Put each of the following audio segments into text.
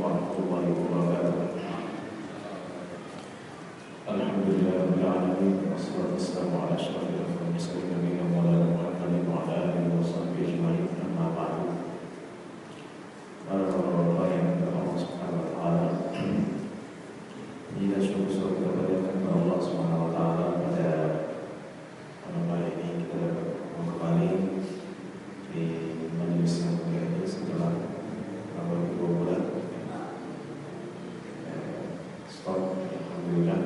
warahmatullahi wabarakatuh. Alhamdulillahirabbil alamin wassalatu wassalamu ala asyrofil mursalin nabiyina Muhammadin wa ala alihi washabbihi ajmain. Amma ba'du. Para yang Allah Subhanahu wa taala, kita syukur kepada Allah Subhanahu wa taala pada malam ini kita dapat kembali di majelis yang mulia ini setelah hampir 2 bulan stop. Alhamdulillah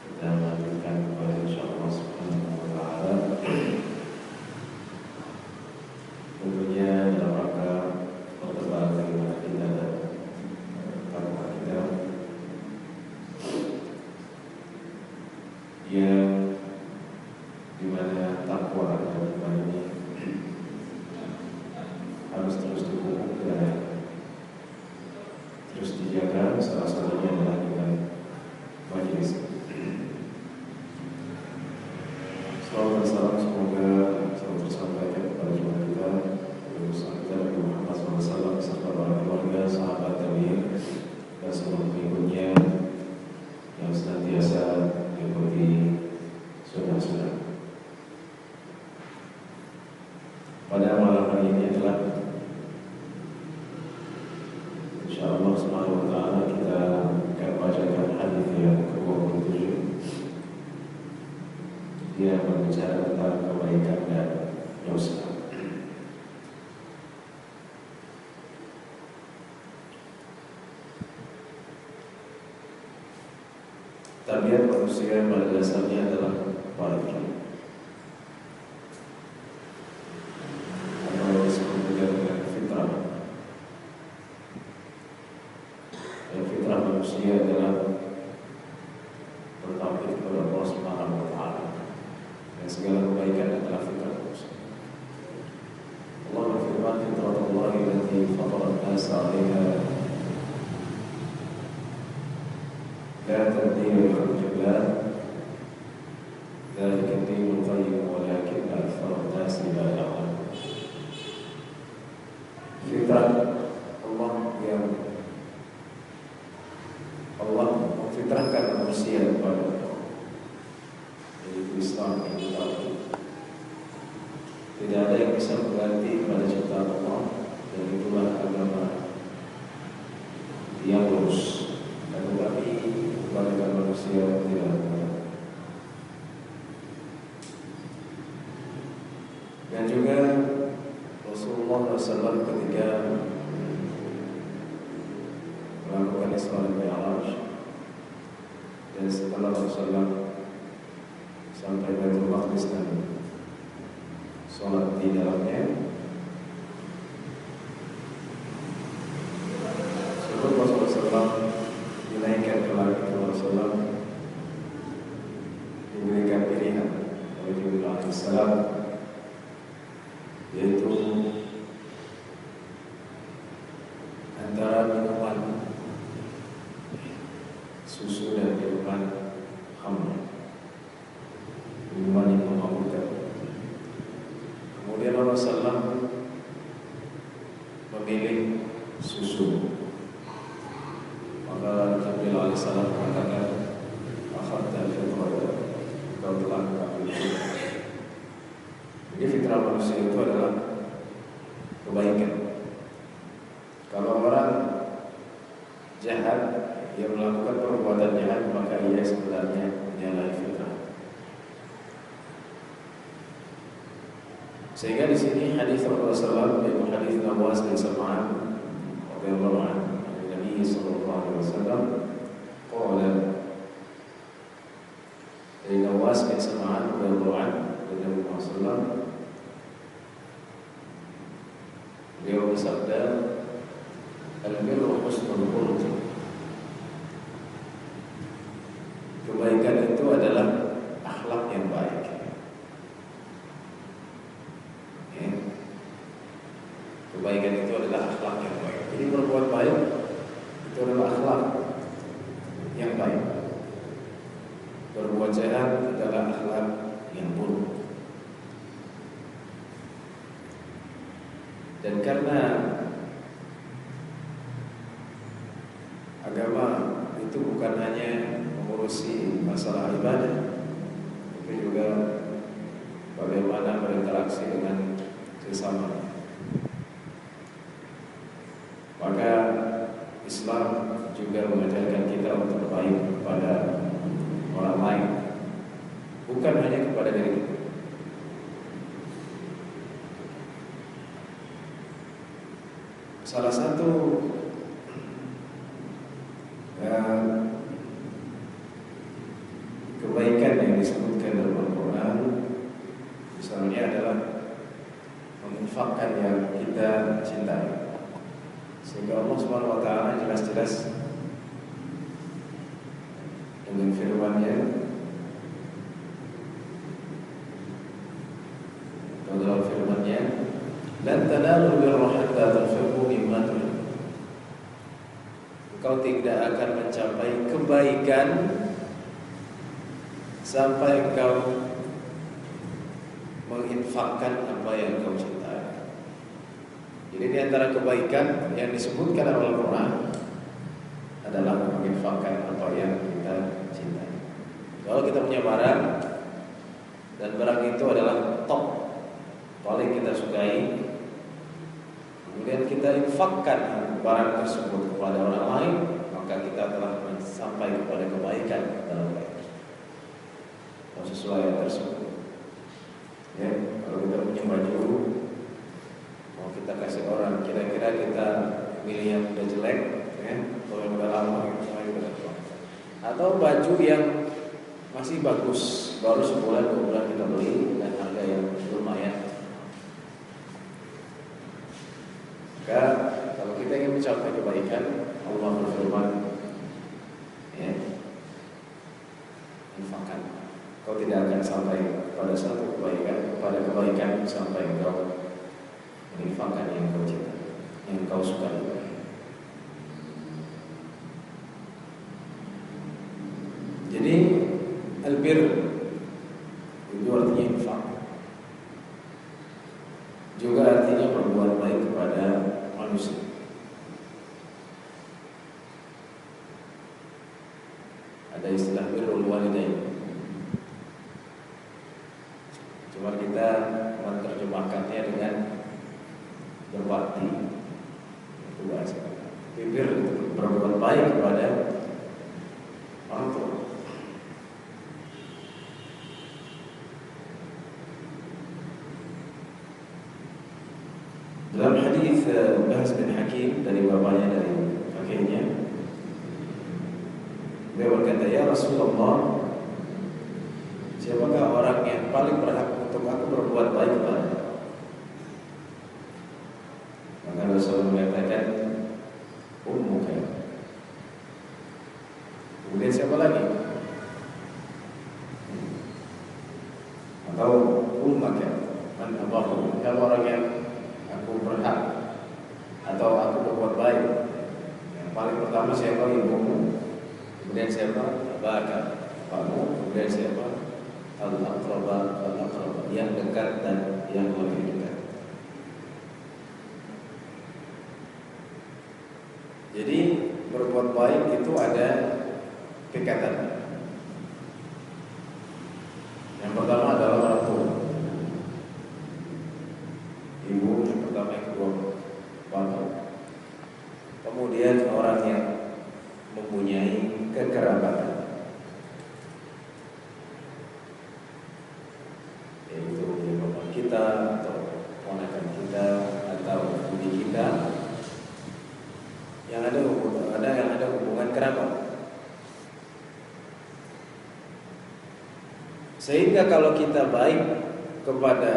kita melanjutkan kepada insyaallah Subhanahu wa taala, tentunya dalam rangka perkembangan bagaimana kita dan takwa kita yang dimana takwa dan iman ini harus terus dipupuk dan terus dijaga. Salah satunya adalah dengan majelis. Salam dan salam semoga selalu tersampaikan kepada Tuhan kita, Rasul kita Nabi Muhammad SAW serta para keluarga, sahabat tabi'in dan seluruh pengikutnya yang senantiasa mengikuti sunnah-sunnah. Pada malam hari ini adalah insyaallah Subhanahu wa taala kita akan bacakan hadis yang ke-27 yang berbicara tentang kebaikan dan dosa. Tabiat manusia pada dasarnya adalah baik. Manusia adalah bertauhid kepada Allah Subhanahu wa taala, dan segala kebaikan adalah fitrah manusia. Allah berfirman, "Fitratullahi allati fatara an-nasa 'alaiha la tabdila li khalqillah, dzalika ad-dinul qayyim walakinna aktsara an-nasi la ya'lamun." Fitrah Allah yang Allah memfitrahkan manusia kepada Islam ini. Tidak ada yang bisa mengganti pada ciptaan Allah, dan itulah agama yang lurus. Tetapi kebanyakan manusia tidak mengerti. Dan juga Rasulullah SAW ketika melakukan Isra dan Mi'raj, dan setelah Rasulullah sampai Baitul Maqdis dan sholat di dalamnya, sebelum Rasulullah SAW dinaikkan ke langit, Rasulullah diberikan pilihan oleh Jibril alaihissalam, yaitu antara minuman susu dan minuman khamr, minuman yang memabukkan. Kemudian Rasulullah memilih susu. Maka Jibril alaihissalam mengatakan, "Akhadta fitrata," kau telah mengambil fitrah. Jadi fitrah manusia itu adalah kebaikan. Kalau orang jahat yang melakukan perbuatan jahat, maka ia sebenarnya menyalahi fitrah. Sehingga di sini hadis Rasulullah SAW, yaitu hadis Nawas bin Sam'an radhiyallahu anhu, Nabi sallallahu alaihi wasallam, qala, dari Nawas bin Sam'an radhiyallahu anhu, dari Nabi Muhammad SAW, beliau bersabda, "Al-birru husnul khuluq." Kebaikan itu adalah akhlak yang baik. Ya. Kebaikan itu adalah akhlak yang baik. Jadi berbuat baik itu adalah akhlak yang baik. Berbuat jahat adalah akhlak yang buruk. Dan karena agama itu bukan hanya mengurusi masalah ibadah, tapi juga bagaimana berinteraksi dengan sesama. Maka Islam juga mengajarkan kita untuk baik kepada orang lain, bukan hanya kepada diri kita. Salah satu kebaikan yang disebutkan dalam Al-Quran misalnya adalah menginfakkan yang kita cintai, sehingga Allah Subhanahu wa taala jelas-jelas dengan firman-Nya dalam firman-Nya, "Lan tanalul birra hatta tunfiqu mimma tuhibbun." Engkau tidak akan mencapai kebaikan sampai engkau menginfakkan apa yang engkau cintai. Jadi di antara kebaikan yang disebutkan oleh Al-Quran adalah menginfakkan apa yang kita cintai. Kalau kita punya barang dan barang itu adalah top, paling kita sukai, kemudian kita infakkan barang tersebut kepada orang lain, maka kita telah sampai kepada kebaikan dalam baik sesuai yang tersebut. Ya, kalau kita punya baju mau kita kasih orang, kira-kira kita pilih yang udah jelek, ya, atau yang udah lama, atau baju yang masih bagus, baru sebulan 2 bulan kita beli dengan harga yang lumayan. Maka kalau kita ingin mencapai kebaikan, Allah berfirman, ya, infakkan. Kau tidak akan sampai pada satu kebaikan, pada kebaikan sampai engkau menginfakkan yang kau cintai, yang kau sukai. Jadi albir itu artinya infak, juga artinya berbuat baik kepada manusia. Ada istilah birrul walidain, cuma kita menerjemahkannya dengan berbakti. Itu bahasa. Bir itu berbuat baik kepada orang tua. Dalam hadis Bahz bin Hakim dari bapaknya, dari kakeknya, dia berkata, "Ya Rasulullah, siapakah orang yang paling berhak untuk aku berbuat baik kepada?" Maka Rasul mengatakan, "Ummuka." Kemudian siapa lagi? Atau ummaka, man abahu. Siapa orang yang aku berhak atau aku berbuat baik? Yang paling pertama siapa? Ibumu. Kemudian siapa? Abaka, kamu. Kemudian siapa? Al-aqraba, al-aqraba, yang dekat dan yang lebih dekat. Jadi berbuat baik itu ada tingkatan. Yang pertama adalah orang tua, ibu yang pertama, yang kedua bapak, kemudian orang yang mempunyai kekerabatan, yaitu bapak kita atau ponakan kita atau budi kita yang ada hubungan kerabat. Sehingga kalau kita baik kepada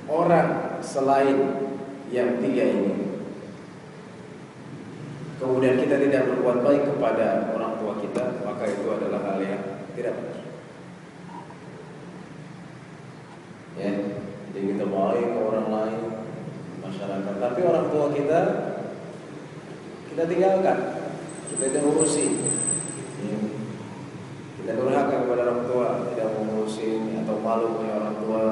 orang selain yang 3 ini, kemudian kita tidak berbuat baik kepada orang tua kita, maka itu adalah hal yang tidak benar. Ya, jadi kita baik ke orang lain, masyarakat, tapi orang tua kita tinggalkan, kita tidak urusi. Ya. Kita durhaka kepada orang tua, tidak mengurusi atau malu punya orang tua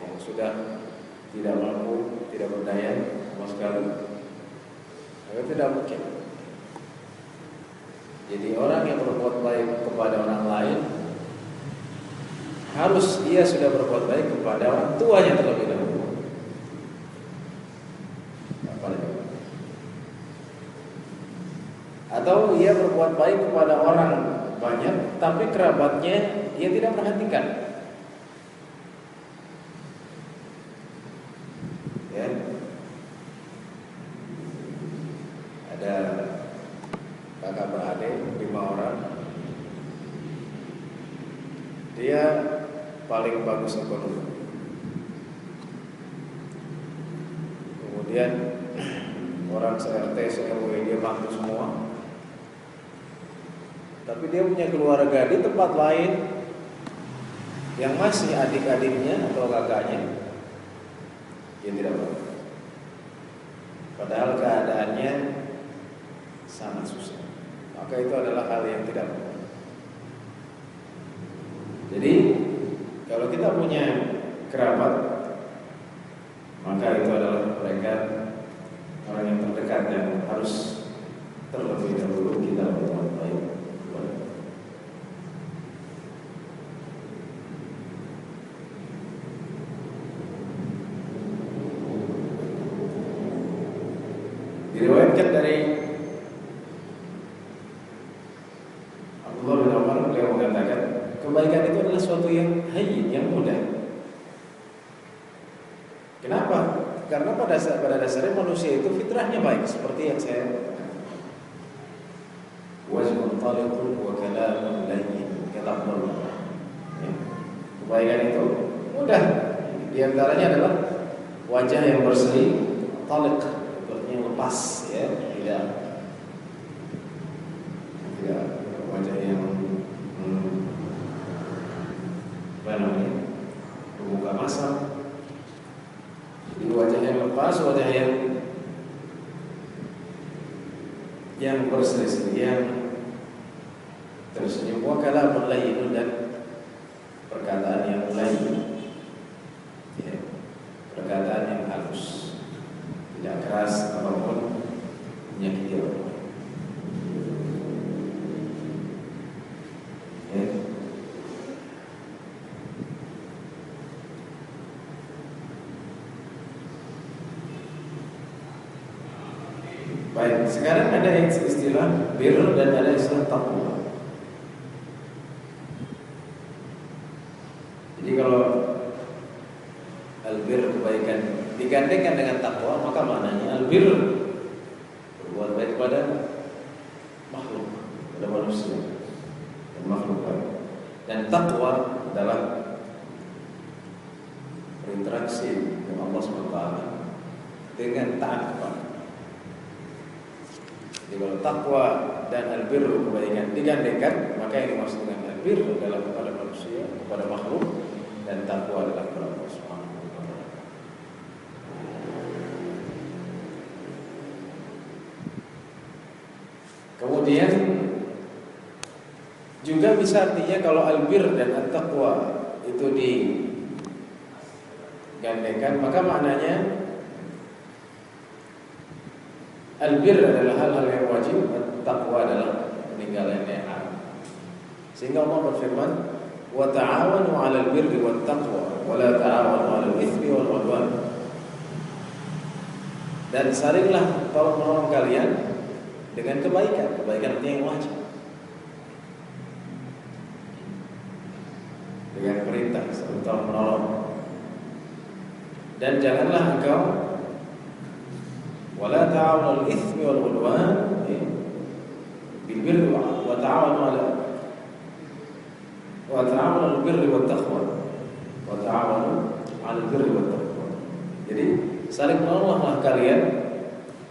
yang sudah tidak mampu, tidak berdaya sama sekali. Itu tidak mungkin. Jadi orang yang berbuat baik kepada orang lain harus ia sudah berbuat baik kepada orang tuanya terlebih dahulu. Atau ia berbuat baik kepada orang banyak, tapi kerabatnya ia tidak perhatikan. Ya. Ada kakak beradik 5 orang. Dia paling bagus ekonomi. Kemudian orang se-RT, se-RW dia bantu semua. Tapi dia punya keluarga di tempat lain yang masih adik-adiknya atau kakaknya, dia tidak bantu. Padahal keadaannya sangat susah. Maka itu adalah hal yang tidak baik. Jadi kalau kita punya kerabat, maka itu adalah mereka orang yang terdekat yang harus terlebih dahulu kita berbuat baik. Diriwayatkan dari Abdullah bin Umar, beliau mengatakan kebaikan itu adalah suatu yang hayyin, yang mudah. Kenapa? Karena pada dasarnya manusia itu fitrahnya baik, seperti yang saya wajhun taliqun wa kalamun layyin, kata Abdullah. Kebaikan itu mudah. Di antaranya adalah wajah yang berseri, taliq, yang lepas, ya, tidak wajah yang apa namanya, membuka masa. Jadi wajah yang lepas, wajah yang berseri, yang tersenyum. Wa kalamun layyin, dan perkataan yang layyin, ya, perkataan yang halus, tidak keras apapun menyakiti orang. Ya. Baik, sekarang ada istilah bir dan ada istilah taqwa. Jadi kalau albir, kebaikan, digandengkan dengan takwa, maka maknanya albir, berbuat baik kepada makhluk, kepada manusia dan makhluk lain. Dan takwa adalah berinteraksi dengan Allah SWT dengan taat kepada. Jadi kalau takwa dan albir, kebaikan, digandengkan, maka yang dimaksud dengan albir adalah kepada manusia, kepada makhluk, dan takwa adalah kepada Allah SWT. Kemudian juga bisa artinya kalau albir dan at-taqwa itu digandengkan, maka maknanya albir adalah hal-hal yang wajib, at-taqwa adalah peninggalan yang haram. Sehingga Allah berfirman, wa ta'awanu 'alal birri wat taqwa wa la ta'awanu 'alal itsmi wal 'udwan. Dan saringlah tolong-menolong kalian dengan kebaikan. Kebaikan artinya yang wajib, dengan perintah serta menolong. Dan janganlah engkau wala ta'awunul itsmi wal 'udwan bil birri wa ta'awunu 'alal birri wat taqwa wa ta'awunu 'alal birri wat taqwa. Jadi saling menolonglah kalian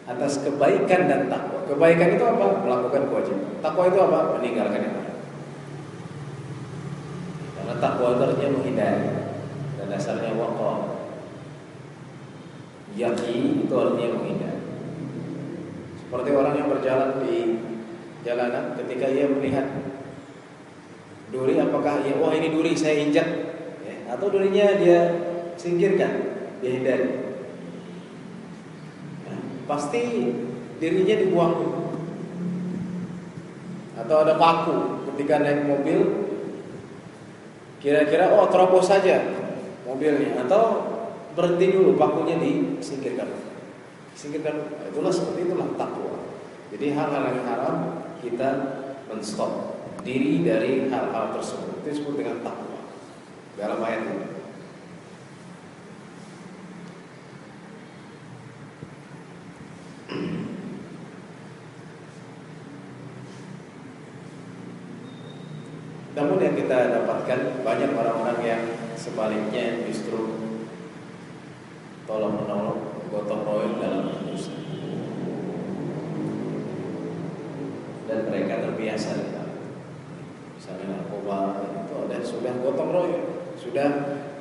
atas kebaikan dan takwa. Kebaikan itu apa? Melakukan kewajiban. Takwa itu apa? Meninggalkan yang haram. Karena takwa itu artinya menghindari, dan dasarnya waqa. Yaqi itu artinya menghindari. Seperti orang yang berjalan di jalanan, ketika ia melihat duri, apakah ia, wah ini duri saya injak, ya, atau durinya dia singkirkan, dia hindari. Pasti dirinya dibuang, atau ada paku ketika naik mobil, kira-kira terobos saja mobilnya, atau berhenti dulu, pakunya disingkirkan. Itulah seperti itulah takwa. Jadi hal-hal yang haram kita menstop diri dari hal-hal tersebut. Itu disebut dengan takwa dalam ayat ini. Namun yang kita dapatkan banyak orang-orang yang sebaliknya justru tolong menolong, gotong royong dalam dosa. Dan mereka terbiasa dengan misalnya narkoba itu sudah gotong royong, sudah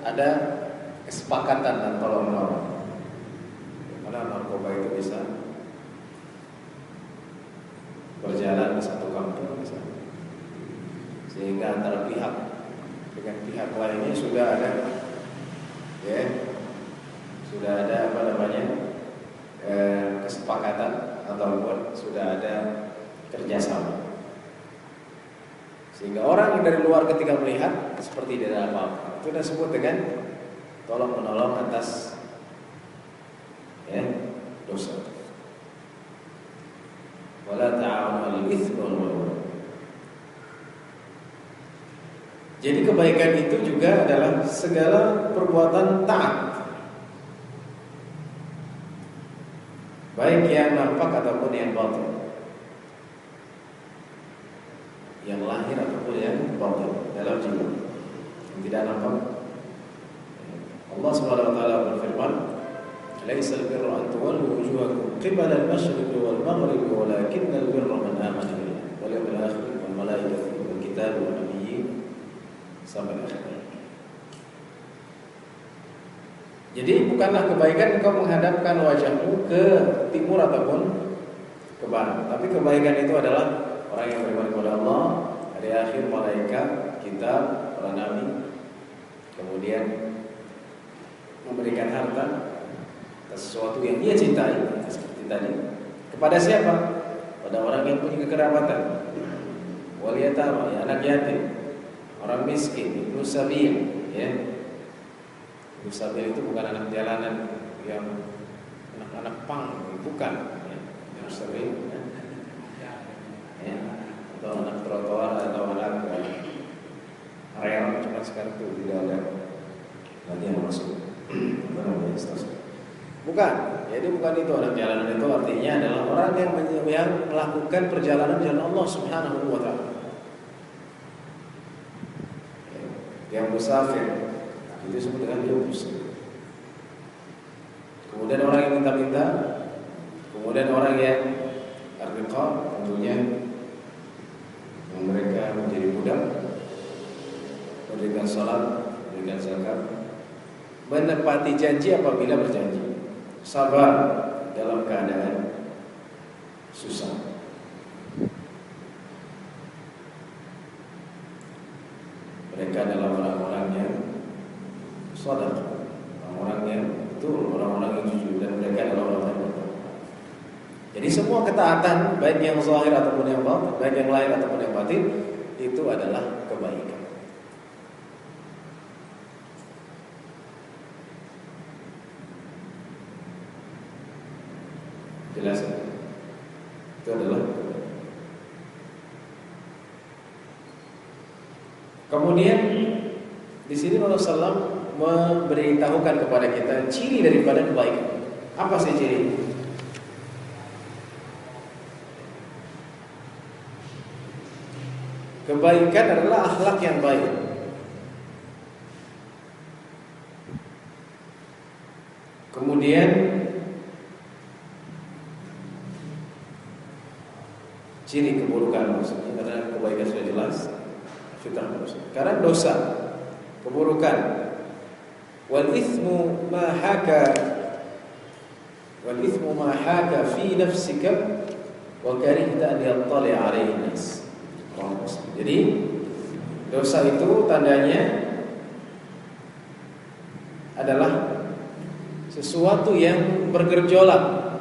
ada kesepakatan dan tolong menolong. Mana narkoba itu bisa berjalan di satu kampung misalnya, sehingga antara pihak dengan pihak lainnya sudah ada kesepakatan ataupun sudah ada kerjasama, sehingga orang yang dari luar ketika melihat seperti tidak ada apa-apa, itu disebut dengan tolong menolong atas dosa. Wala ta'awanu 'alal itsmi wal 'udwan. Jadi kebaikan itu juga adalah segala perbuatan taat, baik yang nampak ataupun yang batin, yang lahir ataupun yang batin dalam jiwa, yang tidak nampak. Allah Subhanahu wa taala berfirman, "Laisal birra an tuwallu wujuhakum qibala al-masyriqi wal maghribi walakinnal birra man amana billahi wal yawmil akhir wal malaikati wal kitabi wan nabiyyin." Sampai akhir. Jadi bukanlah kebaikan engkau menghadapkan wajahmu ke timur ataupun ke barat, tapi kebaikan itu adalah orang yang beriman kepada Allah, hari akhir, malaikat, kitab, para nabi, kemudian memberikan harta sesuatu yang dia cintai seperti tadi. Kepada siapa? Pada orang yang punya kekerabatan, wal yatama, anak yatim, orang miskin, ibnu sabil, Ibnu sabil itu bukan anak jalanan yang anak-anak pang, bukan. Ibnu sabil, atau anak trotoar atau anak rel, cuma sekarang itu tidak ada lagi yang masuk. Bukan, jadi bukan itu anak jalanan, itu artinya adalah orang yang melakukan perjalanan jalan Allah Subhanahu wa taala. Yang musafir itu disebut dengan dia musafir. Kemudian orang yang minta-minta, kemudian orang yang ar-riqab, tentunya mereka menjadi budak, memberikan salat, memberikan zakat, menepati janji apabila berjanji, sabar dalam keadaan susah. Mereka adalah orang-orang yang shadaq, orang-orang yang betul, orang-orang yang jujur, dan mereka adalah orang-orang yang bertakwa. Jadi semua ketaatan, baik yang zahir ataupun yang batin, baik yang lahir ataupun yang batin, itu adalah kebaikan. Jelas ya? Itu adalah kebaikan. Kemudian di sini Rasulullah SAW memberitahukan kepada kita ciri daripada kebaikan. Apa sih ciri? Kebaikan adalah akhlak yang baik. Kemudian ciri keburukan, maksudnya karena kebaikan sudah jelas, fitrah manusia. Karena dosa, keburukan, wal ithmu ma haka fi nafsika wa karihta an yattali 'alaihi nas. Jadi dosa itu tandanya adalah sesuatu yang bergejolak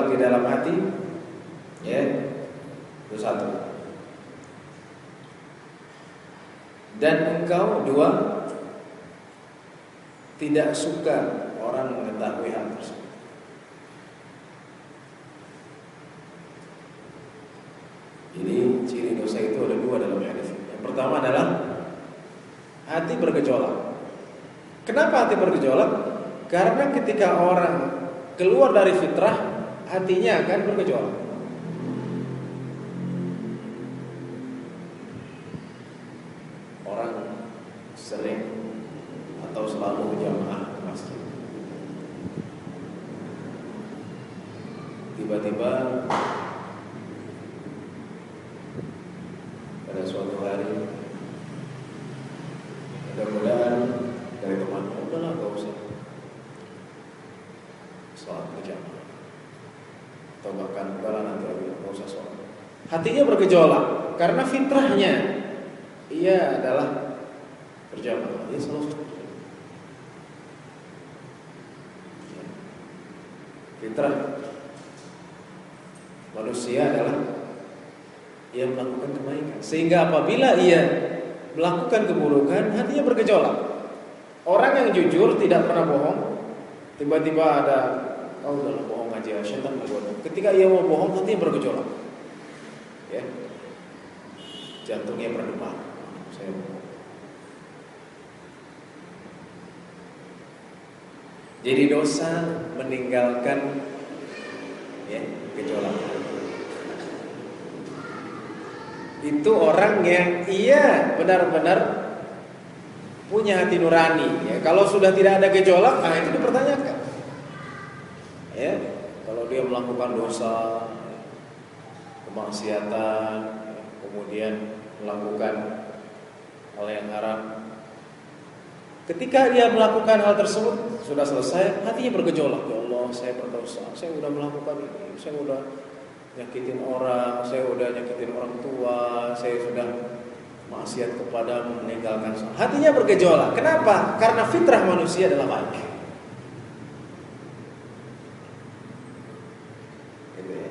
di dalam hati, ya, Itu satu. Dan engkau dua, tidak suka orang mengetahui hal tersebut. Jadi ciri dosa itu ada dua dalam hadis. Yang pertama adalah hati bergejolak. Kenapa hati bergejolak? Karena ketika orang keluar dari fitrah, hatinya akan bergejolak. Orang sering atau selalu berjamaah ke masjid, tiba-tiba pada suatu hari ada godaan dari teman, udahlah gak usah sholat berjamaah, atau bahkan udahlah nanti lagi gak usah sholat. Hatinya bergejolak karena fitrahnya ia adalah berjamaah, dia selalu fitrah manusia adalah ia melakukan kebaikan, sehingga apabila ia melakukan keburukan, hatinya bergejolak. Orang yang jujur tidak pernah bohong, tiba-tiba ada udah bohong aja, syaitan menggoda. Ketika ia mau bohong, hatinya bergejolak, ya, jantungnya berdebar. Saya bohong. Jadi dosa meninggalkan, ya, gejolak. Itu orang yang ia benar-benar punya hati nurani, ya. Kalau sudah tidak ada gejolak, itu dipertanyakan, ya. Kalau dia melakukan dosa, kemaksiatan, kemudian melakukan hal yang haram, ketika dia melakukan hal tersebut sudah selesai, hatinya bergejolak. Ya Allah, saya berdosa, saya sudah melakukan ini, saya sudah nyakitin orang, saya sudah nyakitin orang tua, saya sudah maksiat kepadamu, meninggalkan sholat. Hatinya bergejolak. Kenapa? Karena fitrah manusia adalah baik. Gitu ya.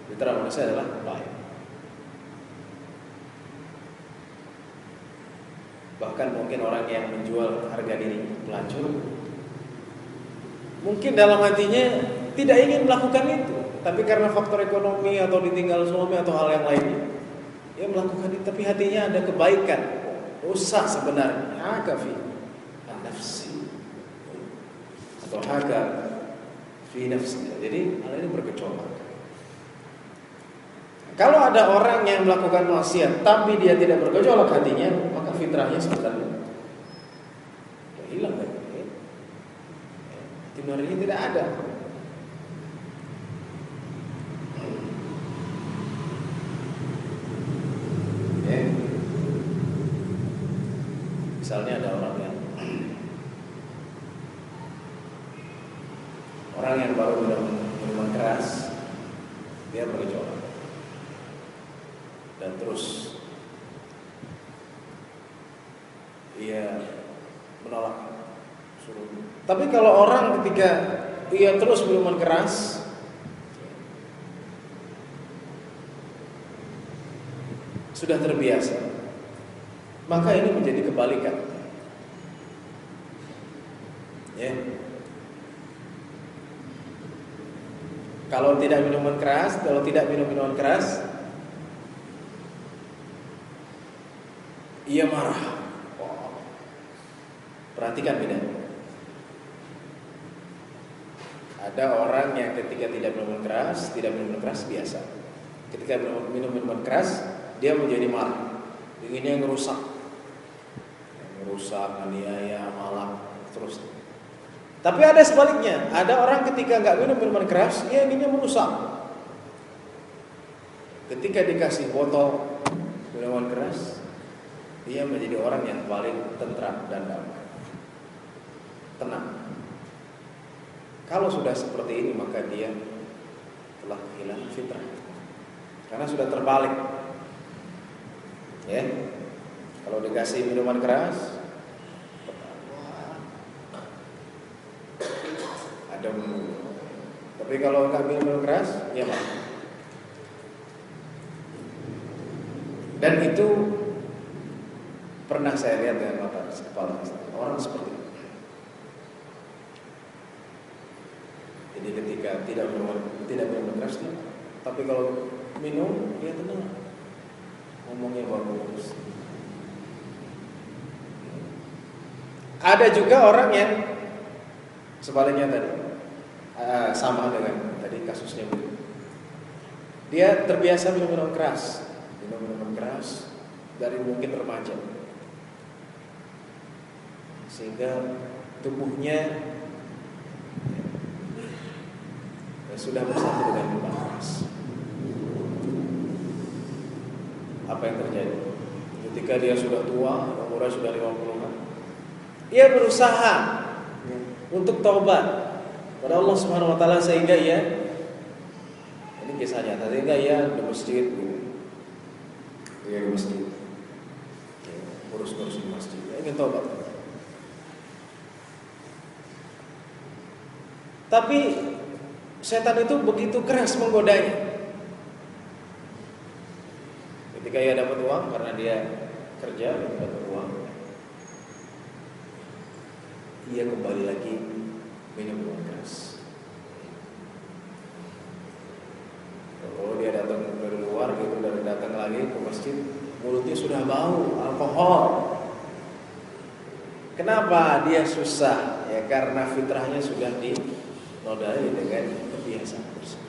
Fitrah manusia adalah baik. Bahkan mungkin orang yang menjual harga diri, pelacur, mungkin dalam hatinya tidak ingin melakukan itu, tapi karena faktor ekonomi atau ditinggal suami atau hal yang lainnya, dia melakukan itu. Tapi hatinya ada kebaikan, dosa sebenarnya, haka fi nafsi atau haka fi nafsi. Jadi hal ini bergejolak. Kalau ada orang yang melakukan maksiat tapi dia tidak bergejolak hatinya, maka fitrahnya sebenarnya hilang kan? Hati nuraninya tidak ada. Misalnya ada orang yang baru minum minuman keras, dia bergejolak dan terus ia menolak suruh. Tapi kalau orang ketika ia terus minuman keras, sudah terbiasa, maka ini menjadi kebalikan, ya. Kalau tidak minum minuman keras, ia marah. Perhatikan beda. Ada orang yang ketika tidak minum minuman keras biasa. Ketika minum minuman keras, dia menjadi marah, inginnya ngerusak, aniaya, malak, terus. Tapi ada sebaliknya, ada orang ketika nggak minum minuman keras, dia inginnya merusak. Ketika dikasih botol minuman keras, dia menjadi orang yang paling tentram dan damai, tenang. Kalau sudah seperti ini, maka dia telah kehilangan fitrah, karena sudah terbalik. Ya, kalau dikasih minuman keras, adem. Tapi kalau nggak minum keras, ya mah. Dan itu pernah saya lihat dengan mata kepala orang seperti itu. Jadi ketika tidak minum keras, tapi kalau minum dia tenang, ngomongnya bagus. Ada juga orang yang sebaliknya tadi, sama dengan tadi kasusnya. Dia terbiasa minum keras dari mungkin remaja, sehingga tubuhnya sudah bersatu dengan minuman keras. Apa yang terjadi? Ketika dia sudah tua, umurnya sudah 50-an, ia berusaha untuk taubat pada Allah Subhanahu wa taala sehingga ia, ini kisah nyata, sehingga ia di masjid gitu. Ia di masjid. Urus-urus di masjid. Ia ingin taubat. Tapi setan itu begitu keras menggodanya. Ketika ia dapat uang karena dia kerja dapat uang, ia kembali lagi minum minuman keras. Kalau dia datang dari luar gitu, dari datang lagi ke masjid, mulutnya sudah bau alkohol. Kenapa dia susah? Ya karena fitrahnya sudah dinodai dengan kebiasaan tersebut.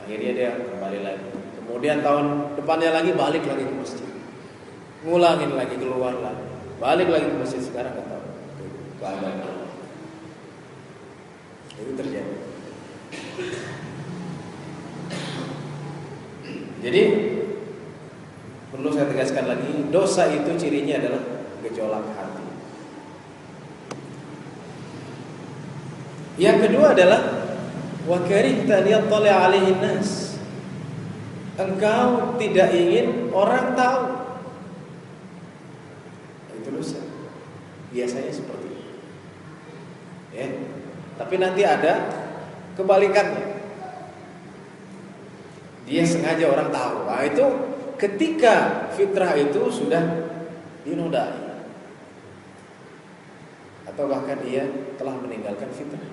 Akhirnya dia kembali lagi. Kemudian tahun depannya lagi balik lagi ke masjid, ngulangin lagi, keluar lagi, balik lagi ke masjid. Sekarang nggak tahu keadaan. Itu terjadi. Jadi perlu saya tegaskan lagi, dosa itu cirinya adalah gejolak hati. Yang kedua adalah wa karihta liyattali 'alaihin nas. Engkau tidak ingin orang tahu. Itu dosa. Biasanya seperti itu. Ya. Tapi nanti ada kebalikannya. Dia sengaja orang tahu. Nah, itu ketika fitrah itu sudah dinodai, atau bahkan dia telah meninggalkan fitrah.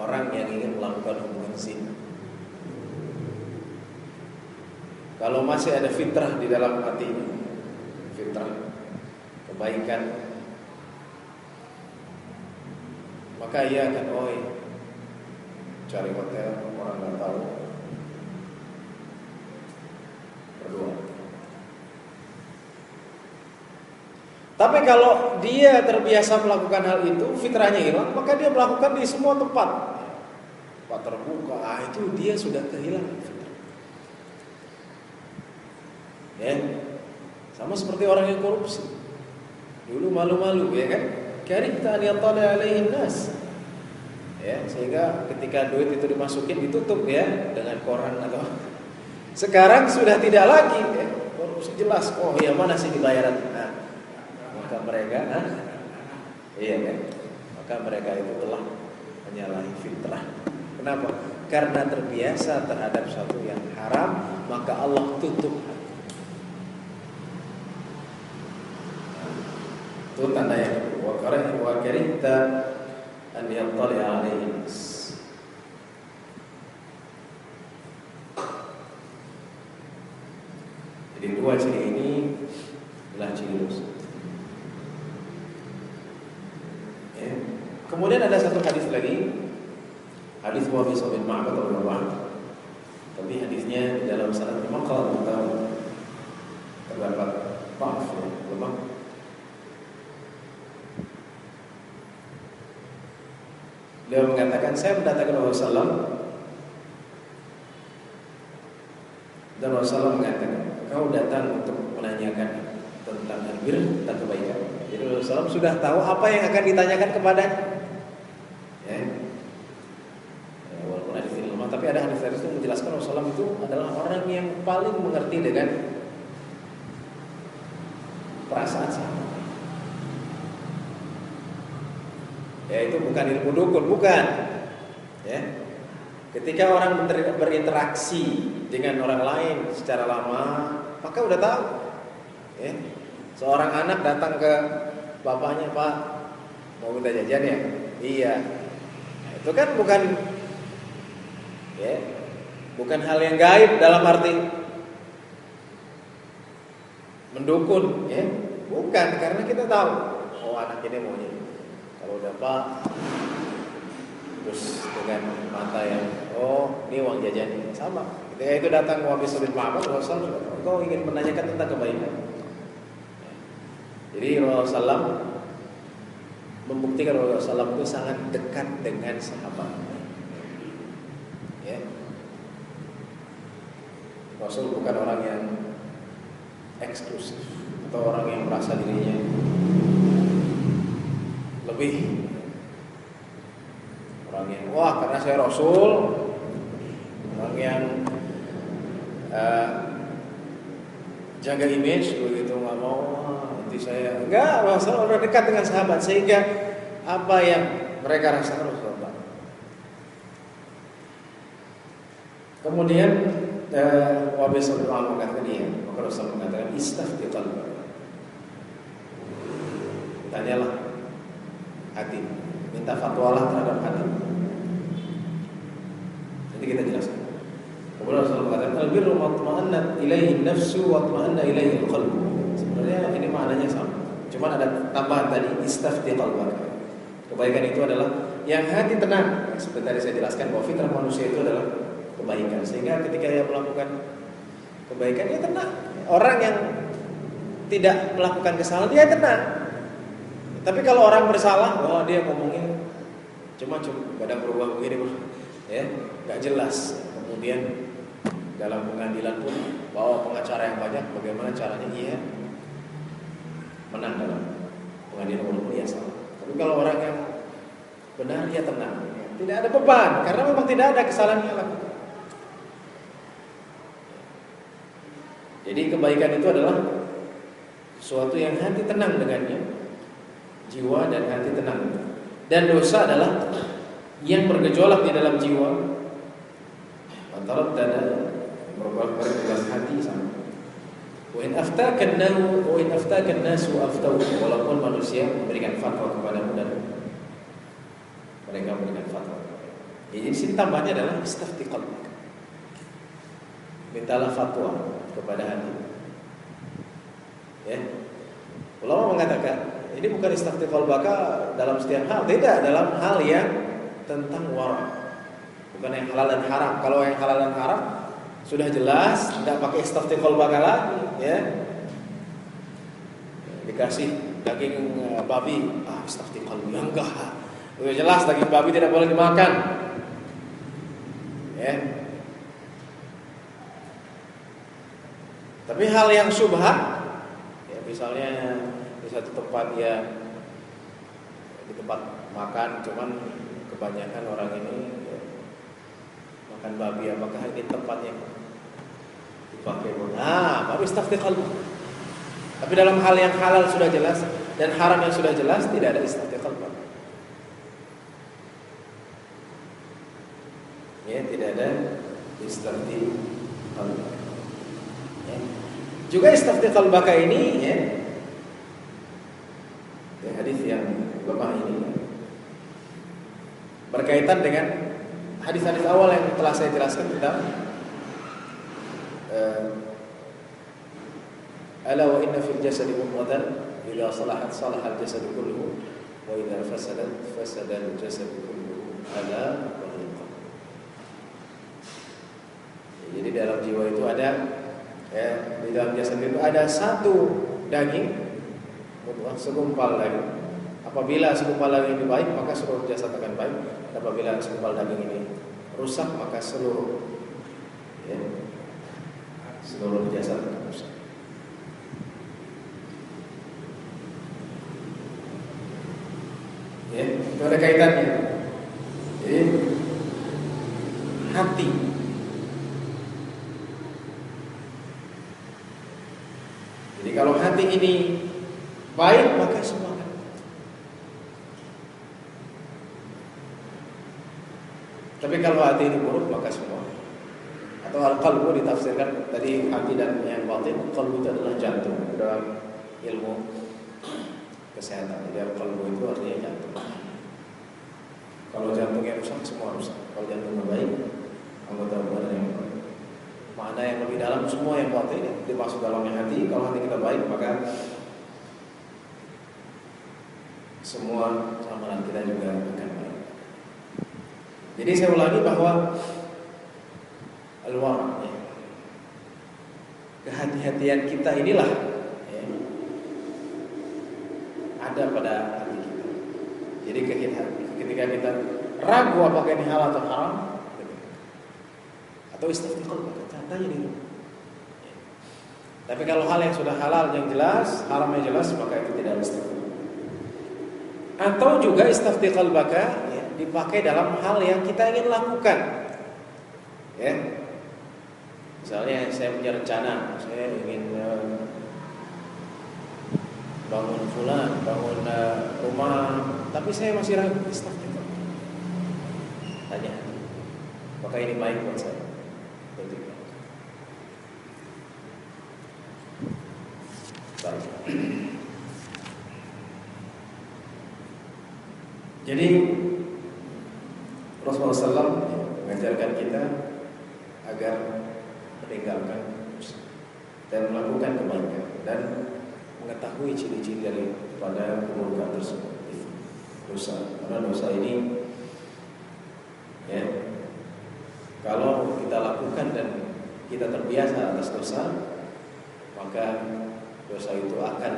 Orang yang ingin melakukan hubungan zina, kalau masih ada fitrah di dalam hatinya, fitrah kebaikan, maka ia akan cari hotel orang nggak tahu, berdoa. Tapi kalau dia terbiasa melakukan hal itu, fitrahnya hilang, maka dia melakukan di semua tempat terbuka. Itu dia sudah kehilangan fitrah. Ya, sama seperti orang yang korupsi. Dulu malu-malu, ya kan? Karihta an yattali 'alaihin nas. Ya, sehingga ketika duit itu dimasukin ditutup ya dengan koran atau. Sekarang sudah tidak lagi, ya. Korupsi jelas. Oh iya, mana sih dibayaran? Nah, maka mereka, iya kan? Maka mereka itu telah menyalahi fitrah. Kenapa? Karena terbiasa terhadap sesuatu yang haram, maka Allah tutup hati. Itu tanda yang kedua. Wa karihta an yattali 'alaihin nas. Jadi dua ciri ini adalah ciri dosa. Ya. Kemudian ada satu hadis lagi, hadis Muawiyah bin Ma'bad radhiyallahu anhu. Tapi hadisnya di dalam sanad memang kalau kita terdapat dhaf, lemah. Beliau mengatakan, saya mendatangkan Rasulullah SAW, dan Rasulullah mengatakan, kau datang untuk menanyakan tentang albir, tentang kebaikan. Jadi Rasulullah SAW sudah tahu apa yang akan ditanyakan kepadanya. Ya. Walaupun hadis ini lemah, tapi ada hadis-hadis yang menjelaskan Rasulullah SAW itu adalah orang yang paling mengerti dengan perasaan sahabat. Ya, itu bukan ilmu dukun, bukan. Ya. Ketika orang berinteraksi dengan orang lain secara lama, maka udah tahu. Ya. Seorang anak datang ke bapaknya, Pak, mau minta jajan ya? Iya. Nah, itu kan bukan hal yang gaib dalam arti mendukun, ya. Bukan, karena kita tahu, oh anak ini maunya. Kalau udah Pak, terus dengan mata yang, oh ini uang jajan sama. Ketika itu datang Wabi Sabil Ma'amad, Rasulullah, kau ingin menanyakan tentang kebaikan. Jadi Rasulullah membuktikan Rasulullah itu sangat dekat dengan sahabat. Ya. Rasul bukan orang yang eksklusif atau orang yang merasa dirinya lebih, orang yang wah karena saya Rasul, orang yang jaga image begitu, nggak mau nanti saya enggak. Rasul orang dekat dengan sahabat sehingga apa yang mereka rasakan Rasulullah. Kemudian Wabi Sallallahu mengatakan dia, maka Rasul mengatakan istafti qalbak, tanyalah hati, minta fatwalah terhadap hati. Nanti kita jelaskan. Kemudian Rasul mengatakan al-birru matma'annat ilaihi nafsu wa matma'anna ilaihi al-qalb. Sebenarnya ini maknanya sama, cuma ada tambahan tadi istafti qalbak. Kebaikan itu adalah yang hati tenang. Seperti tadi saya jelaskan bahwa fitrah manusia itu adalah kebaikan, sehingga ketika dia melakukan kebaikan dia tenang. Orang yang tidak melakukan kesalahan dia tenang. Tapi kalau orang bersalah, wah dia ngomongin cuma kadang berubah begini, ya nggak jelas. Kemudian dalam pengadilan pun bawa pengacara yang banyak, bagaimana caranya dia menang dalam pengadilan walaupun dia salah. Tapi kalau orang yang benar dia tenang, tidak ada beban karena memang tidak ada kesalahan yang lakukan. Jadi kebaikan itu adalah sesuatu yang hati tenang dengannya, jiwa dan hati tenang. Dan dosa adalah yang bergejolak di dalam jiwa antara dada berbolak-balik dalam hati sama. Wa in aftaka an-nasu aftau, walaupun manusia memberikan fatwa kepadamu dan mereka memberikan fatwa. Jadi di sini tambahnya adalah istafti qalbak. Mintalah fatwa kepada hati. Ya. Ulama mengatakan ini bukan istafti qalbaka dalam setiap hal, tidak, dalam hal yang tentang wara. Bukan yang halal dan haram. Kalau yang halal dan haram sudah jelas, tidak pakai istafti qalbaka lagi, ya. Dikasih daging babi, istafti qalbi, enggak. Sudah jelas daging babi tidak boleh dimakan. Ya. Tapi hal yang syubhat, ya misalnya di satu tempat ya, di tempat makan, cuman kebanyakan orang ini ya, makan babi, apakah ini tempat yang dipakai? Baru istafti qalbi. Tapi dalam hal yang halal sudah jelas dan haram yang sudah jelas tidak ada istafti qalbi. Ya, tidak ada istafti qalbi. Ya. Juga istafti qalbaka ini ya, hadis yang lemah ini berkaitan dengan hadis-hadis awal yang telah saya jelaskan tentang ala wa inna fil jasadi mudghatan idza salahat salaha al jasadu kulluhu wa idza fasadat fasada al jasadu kulluhu ala wa hiya qalb. Jadi dalam jiwa itu ada, ya, di dalam jasad itu ada satu daging, segumpal daging. Apabila segumpal daging ini baik, maka seluruh jasad akan baik. Dan apabila segumpal daging ini rusak, maka seluruh jasad akan rusak. Ya, itu ada kaitannya. Jadi hati. Jadi kalau hati ini baik, maka semua akan. Tapi kalau hati ini buruk maka semua. Atau al-qalbu ditafsirkan tadi hati dan yang batin. Qalbu itu adalah jantung dalam ilmu kesehatan. Jadi al-qalbu itu artinya jantung. Kalau jantungnya rusak semua rusak. Kalau jantungnya baik, anggota badan yang baik. Makna yang lebih dalam semua yang batin dimaksud dalamnya hati. Kalau hati kita baik maka semua amalan kita juga akan baik. Jadi saya ulangi bahwa al-wara', ya, kehati-hatian kita inilah ya, ada pada hati kita. Jadi ketika kita ragu apakah ini halal atau haram, atau istaftiqal, tanya dulu. Tapi kalau hal yang sudah halal yang jelas, haramnya jelas, maka itu tidak istaftiqal. Atau juga istafti qalbaka ya, dipakai dalam hal yang kita ingin lakukan. Ya. Misalnya saya punya rencana, saya ingin bangun fulan, bangun rumah, tapi saya masih ragu, istafti qalbaka. Tanya. Maka ini baik buat saya. Baik. Jadi Rasulullah SAW mengajarkan kita agar meninggalkan dan melakukan kebaikan dan mengetahui ciri-ciri daripada keburukan tersebut, dosa. Karena dosa ini, ya, kalau kita lakukan dan kita terbiasa atas dosa, maka dosa itu akan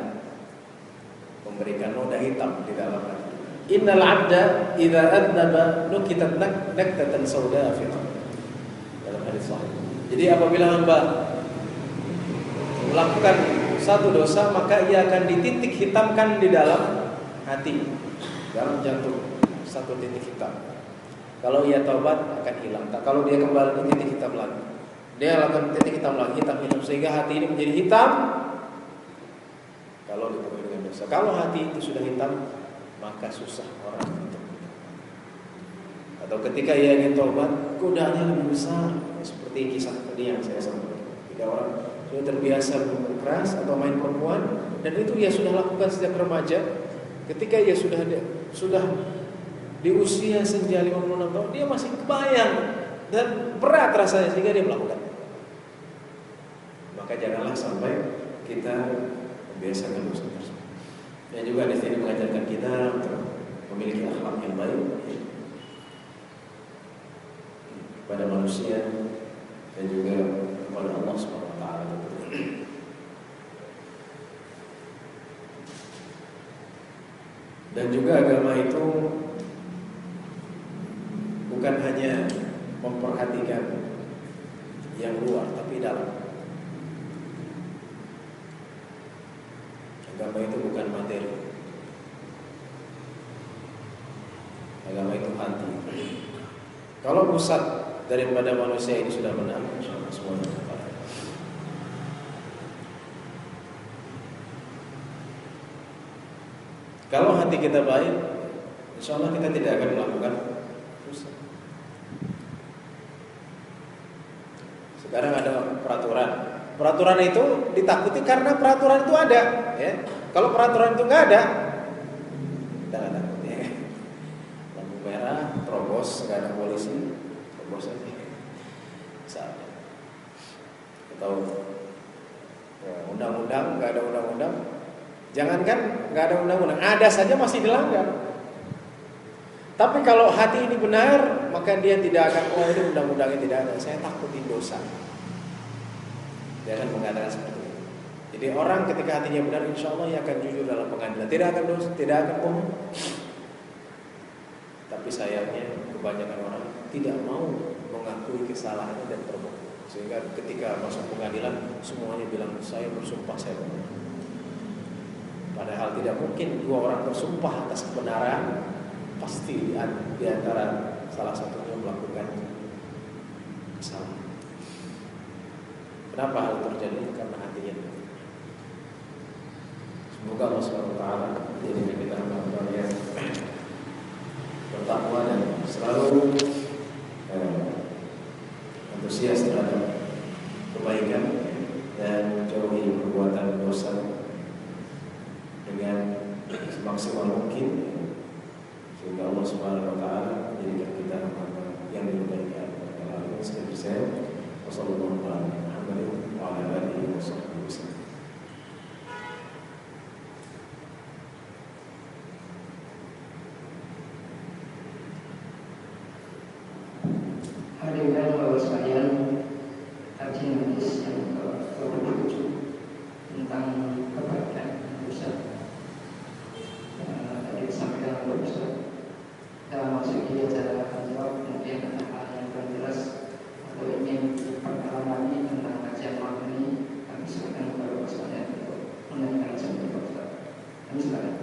memberikan noda hitam di dalam hati. Innal 'abda idza adnaba nukitat naktatan sauda fi dalam hadis sahih. Jadi apabila hamba melakukan satu dosa, maka ia akan dititik hitamkan di dalam hati, dalam jantung, satu titik hitam. Kalau ia taubat akan hilang. Kalau dia kembali ke titik hitam lagi, dia akan titik hitam lagi, hitam sehingga hati ini menjadi hitam. Kalau dipenuhi dengan dosa. Kalau hati itu sudah hitam, maka susah orang untuk meninggalkan. Atau ketika ia ingin taubat, godaannya lebih besar, seperti kisah tadi yang saya sampaikan. Ketika orang sudah terbiasa bermain keras atau main perempuan, dan itu ia sudah lakukan sejak remaja. Ketika ia sudah di usia senja 56 tahun, dia masih kebayang dan berat rasanya sehingga dia melakukan. Maka janganlah sampai kita membiasakan dosa tersebut. Dan juga di sini mengajarkan kita untuk memiliki akhlak yang baik kepada manusia dan juga kepada Allah Subhanahu wa taala. Dan juga agama itu bukan hanya memperhatikan yang luar, tapi dalam. Agama itu bukan materi. Agama itu hati. Kalau pusat daripada manusia ini sudah benar, insyaallah semuanya benar. Kalau hati kita baik, insyaallah kita tidak akan melakukan dosa. Sekarang ada peraturan. Peraturan itu ditakuti karena peraturan itu ada, ya. Kalau peraturan itu nggak ada, kita nggak takut, ya. Lampu merah, terobos, nggak ada polisi, terobos aja. Misalnya, atau ya, undang-undang, nggak ada undang-undang. Jangankan nggak ada undang-undang, ada saja masih dilanggar. Tapi kalau hati ini benar, maka dia tidak akan, oh ini undang-undangnya tidak ada, saya takutin dosa. Jangan mengatakan seperti itu. Jadi orang ketika hatinya benar, insya Allah ia akan jujur dalam pengadilan. Tidak akan dosa, tidak akan bohong. Tapi sayangnya kebanyakan orang tidak mau mengakui kesalahannya dan berbohong. Sehingga ketika masuk pengadilan semuanya bilang saya bersumpah saya benar. Padahal tidak mungkin dua orang bersumpah atas kebenaran. Pasti di antara salah satunya melakukan kesalahan. Kenapa hal terjadi? Karena hatinya. Semoga Allah SWT menjadikan kita hamba yang bertakwa dan selalu semaksimal mungkin ya. Sehingga Allah Subhanahu wa taala menjadikan kita hamba yang diberkahi Allah. Sekian saya. Wassalamualaikum warahmatullahi wabarakatuh. Hadirin Bapak sekalian, kajian hadis yang ke-27 tentang kebaikan dosa. Tadi disampaikan oleh Ustaz. Dalam maksud dia cara menjawab mungkin ada hal yang kurang jelas atau ingin pengalaman tentang kajian malam ini, kami silakan kepada Bapak sekalian untuk menanyakan seperti itu, Ustaz. Kami silakan.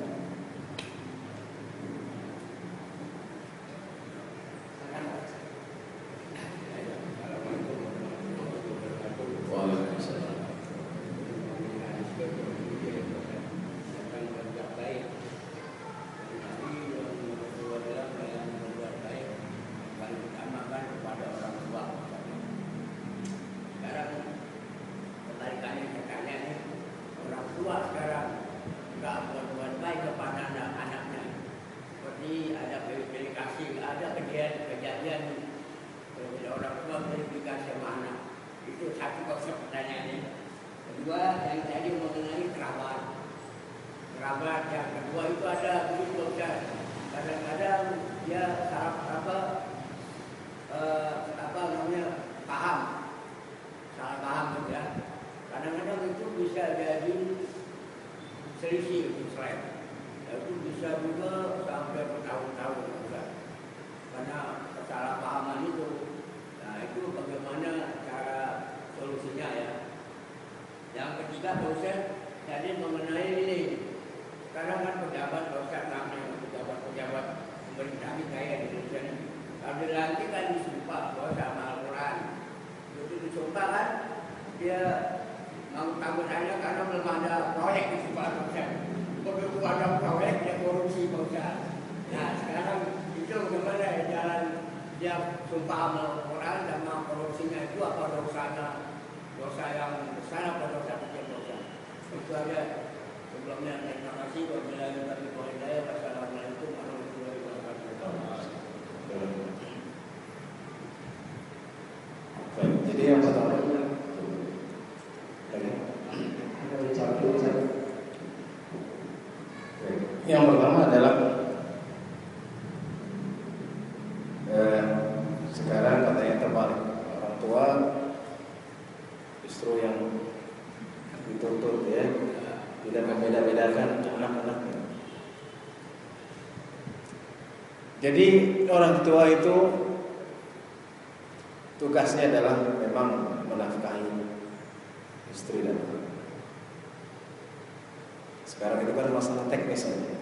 Jadi yang pertama adalah sekarang katanya terbalik, orang tua justru yang dituntut ya, tidak membeda-bedakan anak-anaknya. Jadi orang tua itu tugasnya adalah memang menafkahi istri dan anak. Sekarang itu kan masalah teknis saja.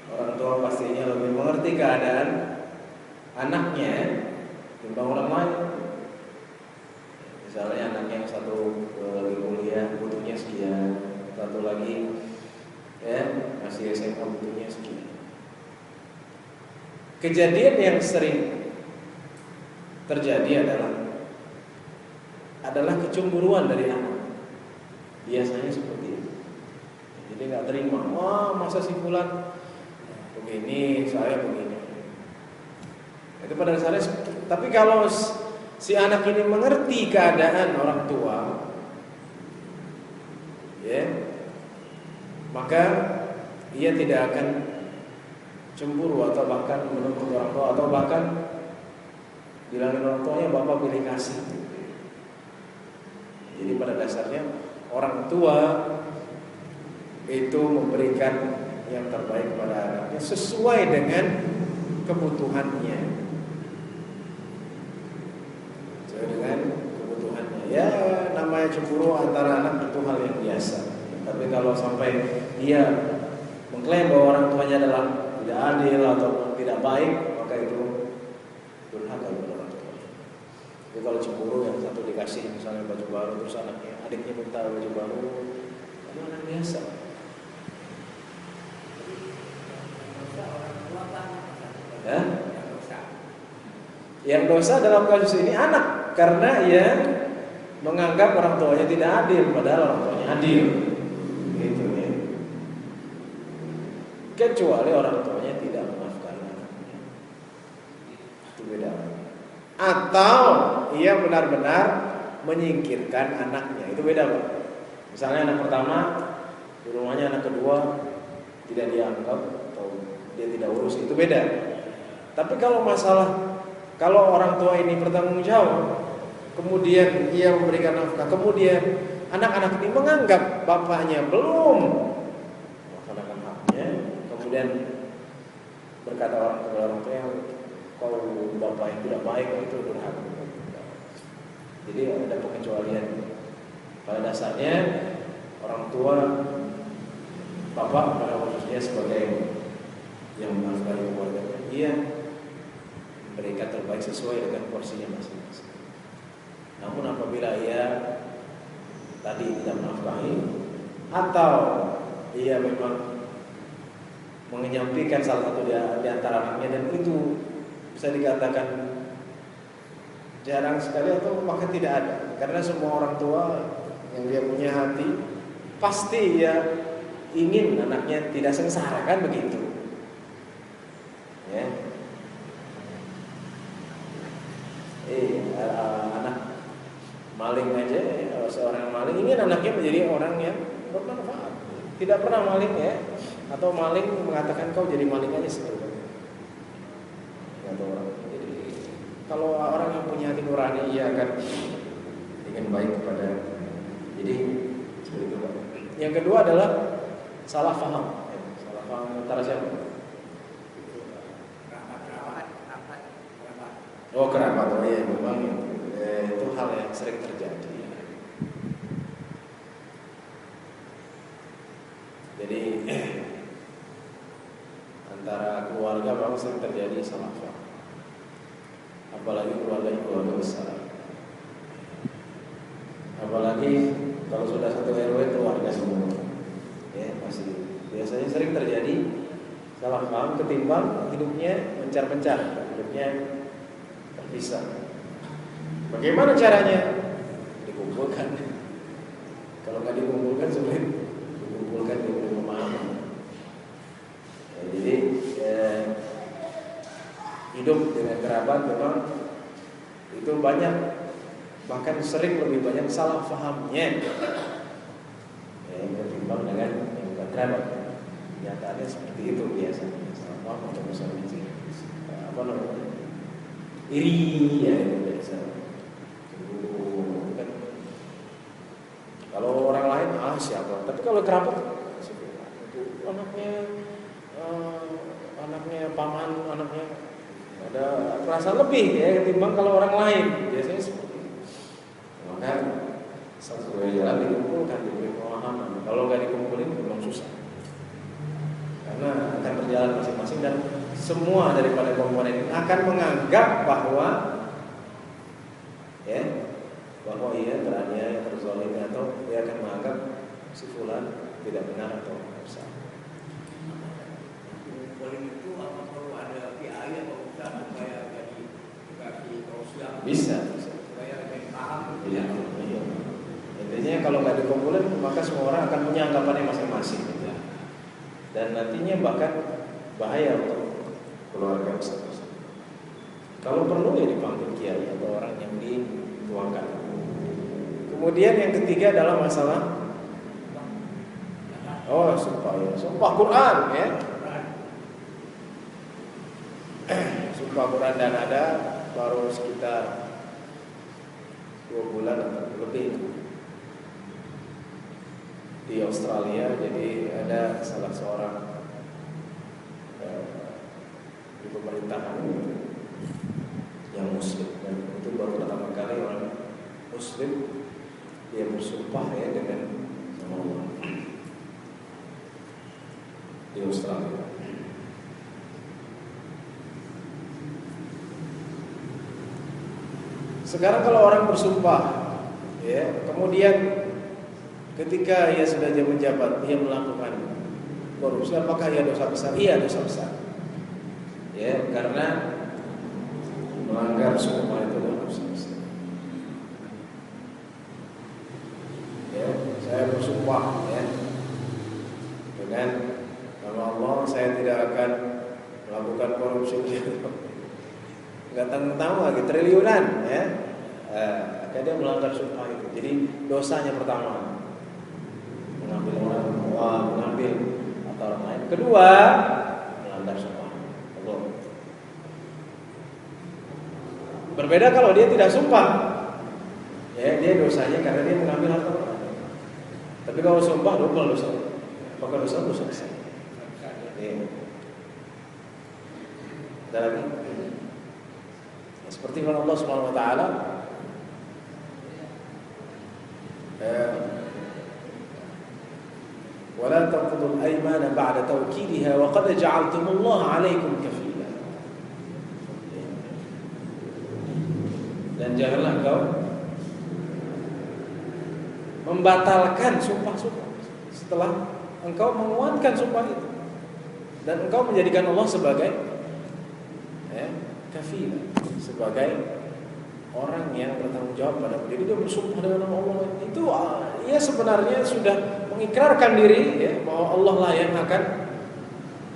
Orang tua pastinya lebih mengerti keadaan anaknya timbang orang lain. Misalnya anaknya yang satu lagi kuliah butuhnya sekian, satu lagi ya masih SMA butuhnya sekian. Kejadian yang sering terjadi adalah kecemburuan dari anak. Biasanya seperti itu. Jadi nggak terima, wah masa si fulan begini, saya begini. Itu pada dasarnya. Tapi kalau si anak ini mengerti keadaan orang tua, ya, maka ia tidak akan cemburu atau bahkan menuntut orang tua atau bahkan bilangin orang tuanya bapak pilih kasih. Jadi pada dasarnya orang tua itu memberikan yang terbaik kepada anaknya sesuai dengan kebutuhannya. Sesuai dengan kebutuhannya. Ya namanya cemburu antara anak itu hal yang biasa. Tapi kalau sampai dia mengklaim bahwa orang tuanya adalah tidak adil atau tidak baik, maka itu durhaka kepada orang tua. Jadi kalau cemburu yang satu dikasih misalnya baju baru terus adiknya minta baju baru, itu anak biasa. Ya? Yang dosa dalam kasus ini anak karena ia menganggap orang tuanya tidak adil padahal orang tuanya adil. Gitu ya. kecuali orang tuanya tidak menafkahi anaknya. Itu beda. Atau ia benar-benar menyingkirkan anaknya, itu beda, Pak. Misalnya anak pertama di rumahnya, anak kedua tidak dianggap atau dia tidak urus, itu beda. Tapi kalau masalah, kalau orang tua ini bertanggung jawab, kemudian ia memberikan nafkah, kemudian anak-anak ini menganggap bapaknya belum melaksanakan haknya, kemudian berkata orang tua yang kau bapak yang tidak baik, itu durhaka. Jadi ada pengecualian. Pada dasarnya orang tua, bapak pada khususnya sebagai yang menafkahi keluarganya, ia memberikan terbaik sesuai dengan porsinya masing-masing. Namun apabila ia tadi tidak menafkahi atau ia memang menyampaikan salah satu di antara anaknya, dan itu bisa dikatakan jarang sekali atau bahkan tidak ada, karena semua orang tua yang dia punya hati pasti ia ingin anaknya tidak sengsara, kan begitu ya. Anak maling aja, seorang maling ingin anaknya menjadi orang yang bermanfaat, tidak pernah maling ya, atau maling mengatakan kau jadi maling aja sebetulnya. Atau orang, jadi kalau orang yang punya hati nurani, ia akan ingin baik kepada. Jadi seperti itu, Pak. Yang kedua adalah salah paham. Salah paham antara siapa? Oh, kerabat. Oh iya, memang itu hal yang sering terjadi. Jadi antara keluarga memang sering terjadi salah paham. Apalagi keluarga besar. Apalagi kalau sudah satu RW keluarga semua. Ya, masih biasanya sering terjadi salah paham ketimbang hidupnya mencar-mencar, hidupnya terpisah. Bagaimana caranya? Dikumpulkan. Kalau nggak dikumpulkan sulit. Dikumpulkan di pemahaman. Ya, jadi hidup dengan kerabat memang itu banyak, bahkan sering lebih banyak salah pahamnya ketimbang dengan yang bukan kerabat. Nyatanya seperti itu biasanya, salah paham atau misalnya apa namanya, iri ya, itu biasa. Kan kalau orang lain siapa, tapi kalau kerabat itu anaknya paman, anaknya ada perasaan lebih ya ketimbang kalau orang lain, biasanya seperti itu. Maka satu jalan dikumpulkan, diberi pemahaman. Kalau nggak dikumpulin memang susah, karena akan berjalan masing-masing, dan semua daripada komponen ini akan menganggap bahwa ia teraniaya, terzalimi, atau dia akan menganggap si fulan tidak benar atau bersalah. Itu apa perlu ada biaya atau usaha supaya jadi dikasih sosial? Bisa. Supaya lebih paham. Iya. Intinya kalau nggak dikumpulin, maka semua orang akan punya anggapannya masing-masing. Dan nantinya bahkan bahaya untuk keluarga besar. Kalau perlu ya dipanggil kiai atau orang yang dituangkan. Kemudian yang ketiga adalah masalah sumpah Quran ya. Sumpah Quran, dan ada baru sekitar 2 bulan atau lebih di Australia. Jadi ada salah seorang di pemerintahan yang muslim, dan itu baru pertama kali orang muslim dia bersumpah ya dengan sama Allah di Australia. Sekarang kalau orang bersumpah ya, kemudian ketika ia sudah menjabat, ia melakukan korupsi, apakah ia dosa besar? Iya, dosa besar. Ya, karena melanggar sumpah itu adalah dosa besar. Ya, saya bersumpah ya dengan nama Allah, saya akan melakukan korupsi, nggak tanggung lagi triliunan, ya. Maka dia melanggar sumpah itu. Jadi dosanya pertama mengambil orang, mengambil atau orang lain. Kedua, melanggar sumpah Allah. Berbeda kalau dia tidak sumpah, ya dia dosanya karena dia mengambil harta orang lain. Tapi kalau sumpah double dosa. Apakah dosa besar? Ya. Ada lagi? Ya, seperti firman Allah Subhanahu wa taala, ولا تنقضوا الأيمان بعد توكيدها وقد جعلتم الله عليكم كفيلا. Dan janganlah engkau membatalkan sumpah-sumpah setelah engkau menguatkan sumpah itu, dan engkau menjadikan Allah sebagai kafila, sebagai orang yang bertanggung jawab padamu. Jadi dia bersumpah dengan nama Allah itu, ia sebenarnya sudah mengikrarkan diri, ya, bahwa Allah lah yang akan,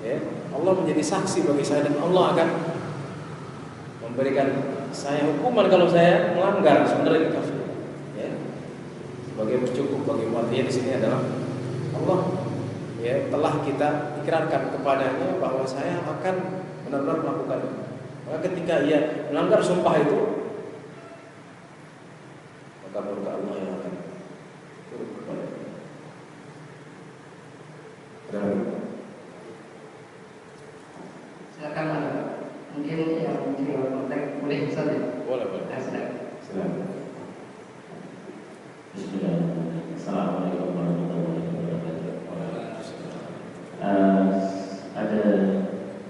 ya, Allah menjadi saksi bagi saya dan Allah akan memberikan saya hukuman kalau saya melanggar. Sebenarnya kafir, ya, sebagai cukup bagi artinya di sini adalah Allah, ya, telah kita ikrarkan kepadanya bahwa saya akan benar-benar melakukan. Maka ketika ia melanggar sumpah itu, maka murka Allah yang akan turun kepadanya. Silakan, mungkin yang di luar konteks boleh saja. Boleh. Silakan. Bismillahirrahmanirrahim. Assalamualaikum warahmatullahi wabarakatuh. Ada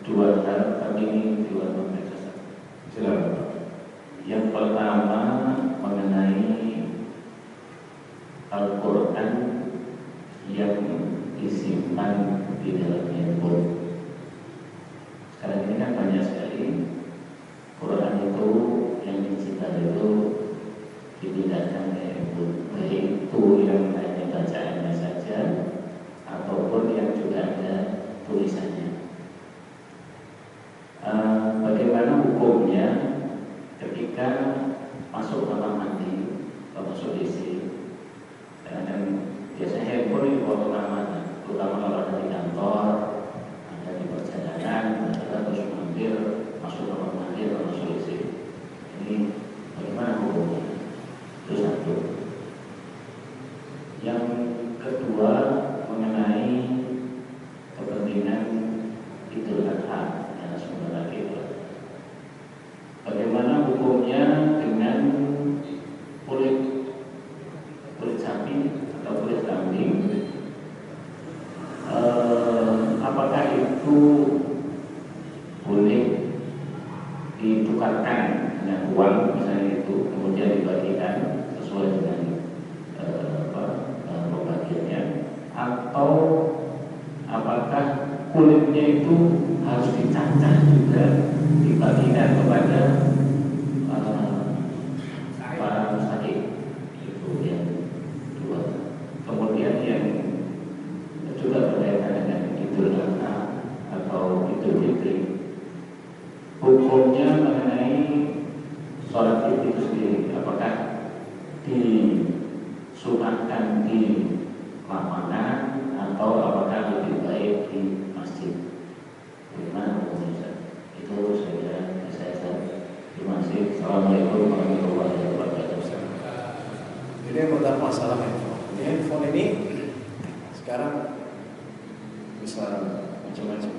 dua hal, tapi ini di luar konteks. Silakan. Yang pertama mengenai Al-Quran yang disimpan di dalam handphone. Sekarang ini kan banyak sekali Quran itu yang digital itu dipindahkan ke handphone, baik itu yang hanya bacaannya saja ataupun yang juga ada tulisannya. Bagaimana hukumnya ketika masuk kamar mandi atau masuk WC? Karena kan biasanya handphone itu bawa kemana-mana, terutama kalau ada di kantor, ada di perjalanan, ada terus mampir masuk kamar mandi atau masuk WC. Ini bagaimana hukumnya? Itu satu. Yang kedua mengenai kepentingan Idul Adha. Bagaimana hukumnya dengan kulit sapi atau kulit kambing? Apakah itu boleh ditukarkan dengan uang, misalnya itu kemudian dibagikan sesuai dengan pembagiannya, atau apakah kulitnya itu harus dicacah juga dibagikan kepada para sakit? Itu yang dua. Kemudian yang juga berkaitan dengan Idul Adha atau Idul Fitri, hukumnya mengenai sholat Id itu sendiri, apakah disunahkan di lapangan atau apakah lebih baik di masjid? Bagaimana hukumnya? Itu saya. Terima kasih. Assalamualaikum warahmatullahi wabarakatuh. Jadi yang pertama masalah handphone. Jadi handphone ini sekarang bisa macam-macam.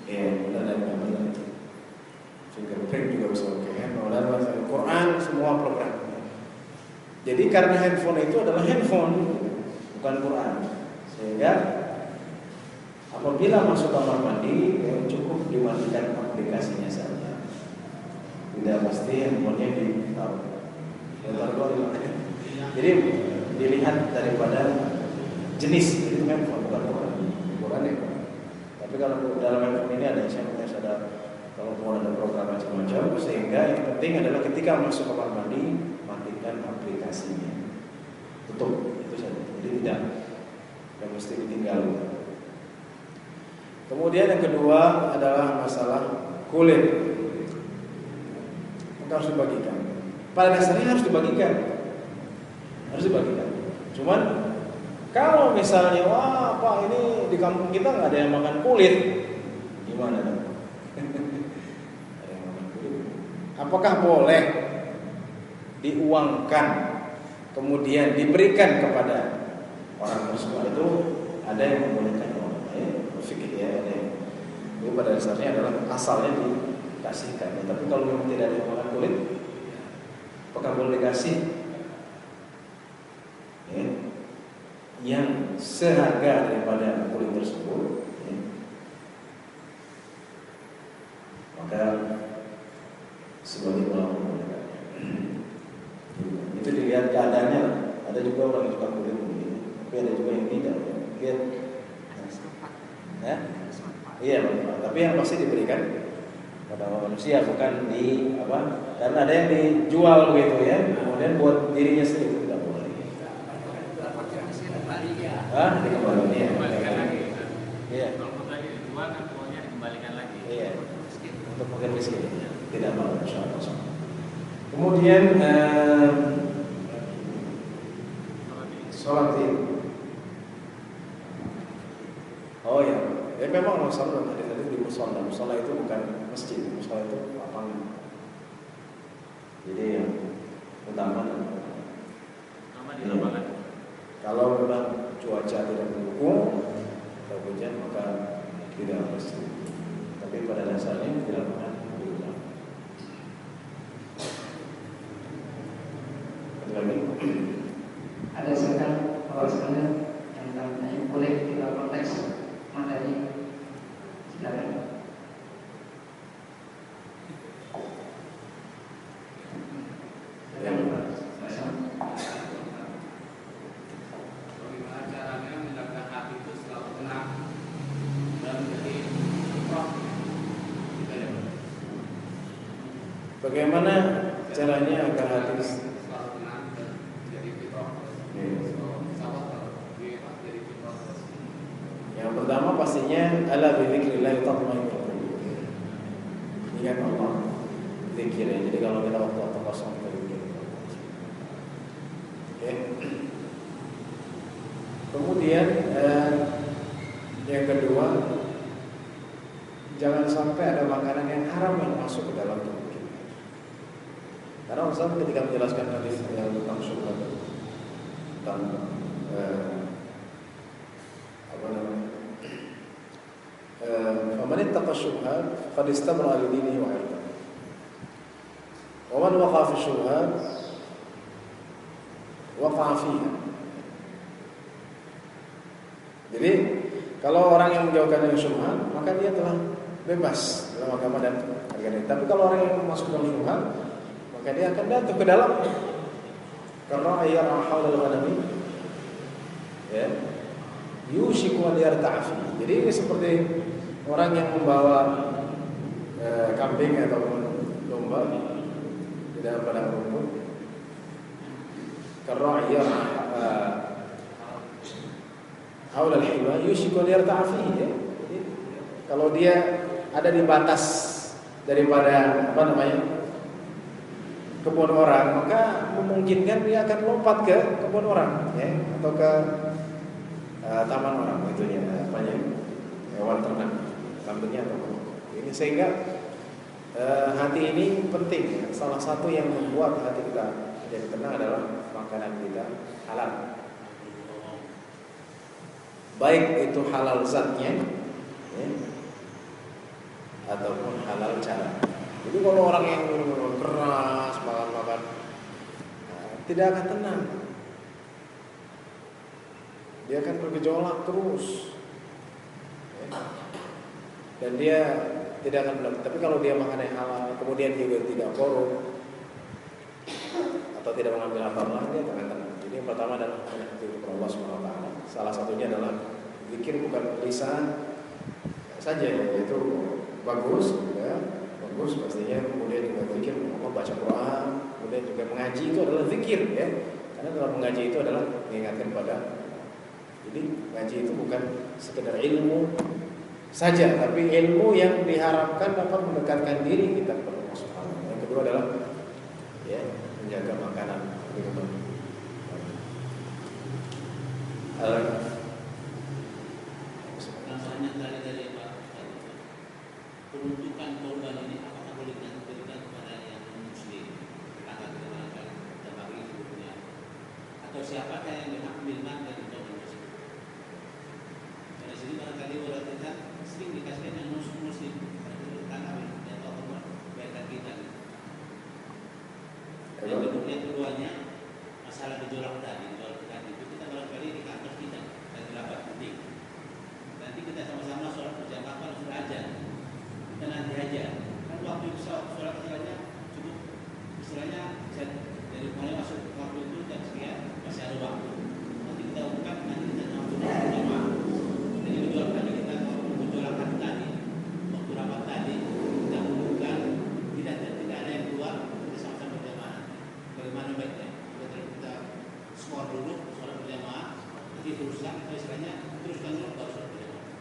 Ya, dan fingerprint juga bisa pakai. Al-Quran semua program. Jadi karena handphone itu adalah handphone, bukan Quran, sehingga apabila masuk kamar mandi, cukup dimatikan aplikasinya saja. Tidak pasti handphonenya ditaruh. Jadi dilihat daripada jenis itu handphone, bukan Quran ya. Tapi kalau dalam handphone ini ada SMS, ada kalau ada program macam-macam, sehingga yang penting adalah ketika masuk kamar mandi matikan aplikasinya. tutup itu saja. Jadi tidak mesti ditinggal. Kemudian yang kedua adalah masalah kulit. Maka harus dibagikan. Pada dasarnya harus dibagikan. Cuman kalau misalnya wah Pak ini di kampung kita nggak ada yang makan kulit, gimana dong? Ada yang makan kulit. Apakah boleh diuangkan kemudian diberikan kepada orang tersebut? Itu ada yang membolehkan. Fikih ya, itu pada dasarnya adalah asalnya dikasihkan. Tapi kalau memang tidak ada yang makan kulit, apakah boleh dikasih? Ya, yang seharga daripada kulit tersebut, ya. Maka sebagai ulama membolehkannya. Itu dilihat keadaannya. Ada juga orang yang suka kulit begini, tapi ada juga yang tidak. Mungkin ya? Iya, tapi yang pasti diberikan pada manusia, bukan di apa? Karena ada yang dijual gitu ya, kemudian buat dirinya sendiri tidak boleh. Dikembalikan ya. Iya. Kalau tadi dijual kan uangnya dikembalikan lagi. Iya. Untuk fakir miskin tidak mau, insyaallah. Kemudian sholat Id. Oh ya, memang masalah tadi di musola. Musola itu bukan masjid, musola itu lapangan. Jadi yang utama di lapangan. Kalau memang cuaca tidak mendukung atau hujan maka tidak masjid. Tapi pada dasarnya di lapangan lebih utama. Lagi Ada sekarang bahwasanya yang namanya boleh di dalam konteks materi. Silakan. Bagaimana caranya menjaga hati itu selalu tenang dan menjadi roh? bagaimana caranya agar hati Selalu tenang dan menjadi roh. yang pertama pastinya ala bi dzikrillah tatma'innul qulub. Ingat Allah, zikir ya. Jadi kalau kita waktu kosong kita zikir. Oke. Kemudian yang kedua, jangan sampai ada makanan yang haram yang masuk ke dalam tubuh kita. Karena Rasulullah ketika menjelaskan hadis yang tentang syubhat, tentang faman ittaqa syubhat faqad istabra li dinihi wa 'irdihi. Wa man waqa'a fi syubhat waqa'a fiha. Jadi kalau orang yang menjauhkan dari syubhat, maka dia telah bebas dalam agama dan harga diri. Tapi kalau orang yang masuk dalam syubhat, maka dia akan jatuh ke dalam. Karena ayat haulal ghanami ya yushiku an yarta'a. Jadi ini seperti orang yang membawa kambing ataupun domba di dalam padang rumput. Karena ayat haulal hima yushiku an yarta'a ya. Jadi kalau dia ada di batas daripada kebun orang, maka memungkinkan dia akan lompat ke kebun orang ya, atau ke taman orang, itu ya hewan ternak, kambingnya atau ini. Sehingga hati ini penting ya. Salah satu yang membuat hati kita jadi tenang adalah makanan kita halal, baik itu halal zatnya ya, ataupun halal cara. Jadi kalau orang yang minum keras, makan tidak akan tenang. Dia akan bergejolak terus, dan dia tidak akan bilang. Tapi kalau dia makan yang halal, kemudian juga tidak korup atau tidak mengambil apa-apa, dia akan tenang. Jadi yang pertama adalah menghati kepada Allah SWT. Salah satunya adalah zikir, bukan lisan saja, yaitu bagus juga. Bagus pastinya, kemudian juga zikir, baca Quran, kemudian juga mengaji, itu adalah zikir ya. Karena dalam mengaji itu adalah mengingatkan pada, jadi ngaji itu bukan sekedar ilmu saja, tapi ilmu yang diharapkan dapat mendekatkan diri kita kepada Allah Subhanahu wa taala. Yang kedua adalah ya, menjaga makanan, minuman. Namanya dari Pak peruntukan korban ini apakah boleh diberikan kepada yang muslim, tetangga kita barangkali dan bagi ibunya, atau siapakah yang berhak menerima dari korban muslim? Dari sini barangkali orang kita sering dikasihkan yang muslim, tetangga yang tahu korban baikkan kita. Yang keduanya masalah gejolak tadi, itu kita barangkali di kantor kita dan di rapat penting. Nanti kita sama-sama sholat berjamaah kalau sudah ajan, kita nanti aja. Kan waktu sholat istilahnya cukup, istilahnya dari mulai masuk waktu itu jam sekian masih ada waktu. Nanti kita umumkan, nanti kita langsung berjamaah. Jadi gejolak kita gejolakan tadi, waktu rapat tadi kita umumkan tidak ada yang keluar, kita sama-sama berjamaah. Bagaimana baiknya? Kita skor dulu sholat berjamaah, nanti teruskan atau istilahnya teruskan dulu baru sholat berjamaah.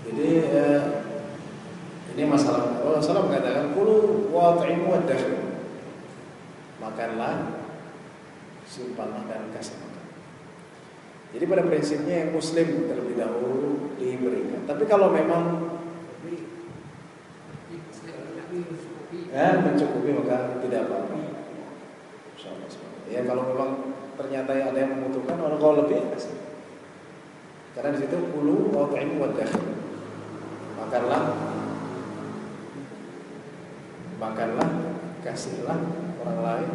Jadi ini masalah. Rasulullah mengatakan kulu wat'imu wad-dakhil. Makanlah, simpanlah dan kasih makan. Jadi pada prinsipnya yang muslim terlebih dahulu diberikan. Tapi kalau memang mencukupi maka tidak apa-apa. Ya kalau memang ternyata ada yang membutuhkan, orang kalau lebih kasih. Karena di situ kulu wat'imu wad-dakhil. Makanlah, kasihlah orang lain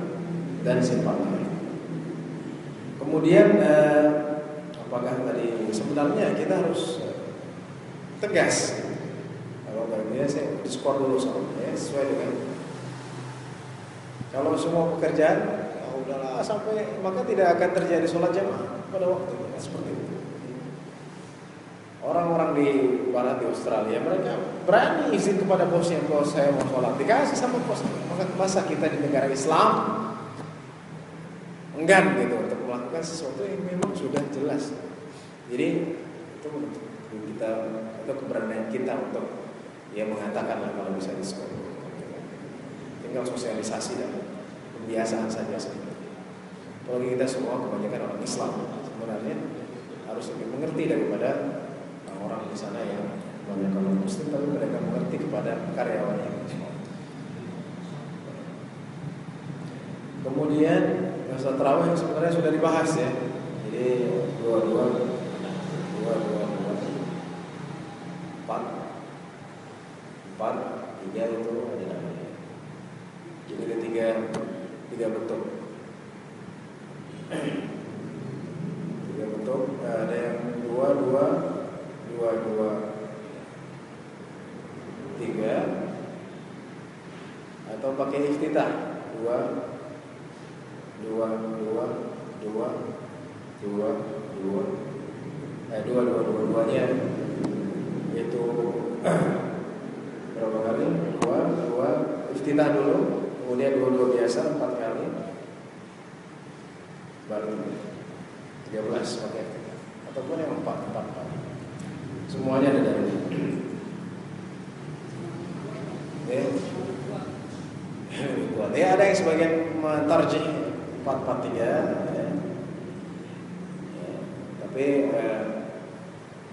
dan simpanlah. Kemudian apakah tadi sebenarnya kita harus tegas. Kalau tadi saya diskor dulu soalnya sesuai dengan kalau semua pekerjaan ya udahlah sampai maka tidak akan terjadi sholat jamaah pada waktu seperti itu. Orang-orang di barat di Australia mereka berani izin kepada bosnya, bos saya mau sholat, dikasih sama bos. Masa kita di negara Islam enggan gitu untuk melakukan sesuatu yang memang sudah jelas. Jadi itu untuk kita atau keberanian kita untuk ya mengatakan lah kalau bisa diskon. Tinggal sosialisasi dan pembiasaan saja sebenarnya. Kalau kita semua kebanyakan orang Islam sebenarnya harus lebih mengerti daripada orang di sana yang banyak orang Muslim tapi mereka mengerti kepada karyawannya. Kemudian masa tarawih sebenarnya sudah dibahas ya. Jadi dua, 4, 3 itu ada namanya. Jadi ada tiga bentuk. Tiga bentuk. Ada yang 2, 3 atau pakai iftitah 2-2-2-2-2-2-nya itu berapa kali? 2 iftitah dulu, kemudian 2 biasa 4 kali, baru 13 pakai iftitah ataupun yang 4 semuanya ada dari kuat. Ya ada yang sebagian mentarjih 4-4-3 ya. Tapi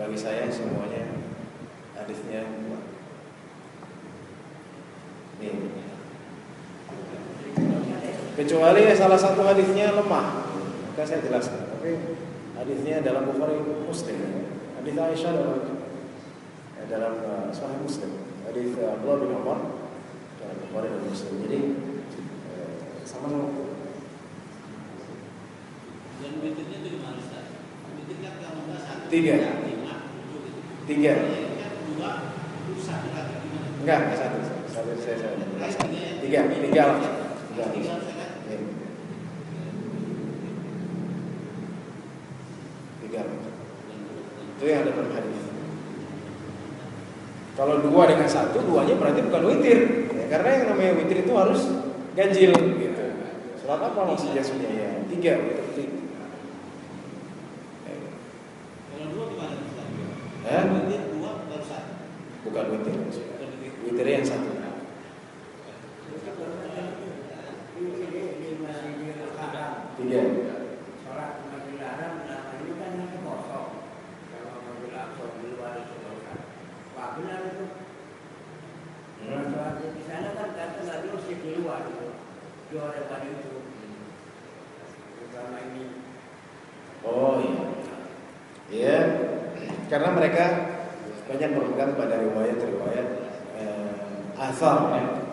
bagi saya semuanya hadisnya kuat. Kecuali salah satu hadisnya lemah, maka saya jelaskan. Tapi hadisnya dalam Bukhari Muslim. Hadis Aisyah dalam Sahih Muslim. Hadis Abdullah bin Umar dalam Bukhari dan Muslim. Jadi sama-sama. Dan witirnya itu gimana Ustaz? Witir kan kalau enggak 1, 3. 5, 7 gitu. 3. Ini kan 2 plus 1 lagi gimana? Enggak 1. Saya jelaskan. 3 lah. 3 3 lah. harusnya kan? Iya. 3. Itu yang ada dalam hadis. Kalau 2 dengan 1, 2-nya berarti bukan witir. Ya, karena yang namanya witir itu harus ganjil gitu. Salat apa maksudnya ya? 3 witir. Kalau 2 gimana Ustaz? Eh? Witir 2 baru 1. Bukan witir. Witirnya yang 1. Tiga. Sholat Masjidil Haram itu kan hanya kosong. Kalau Masjidil Aqsa di luar itu kosong. Wah benar itu. Sholat di sana kan kata Nabi masih di luar itu. Di hadapan itu. Selama ini. Oh iya. Iya. Karena mereka banyak berpegang pada riwayat-riwayat asal ya.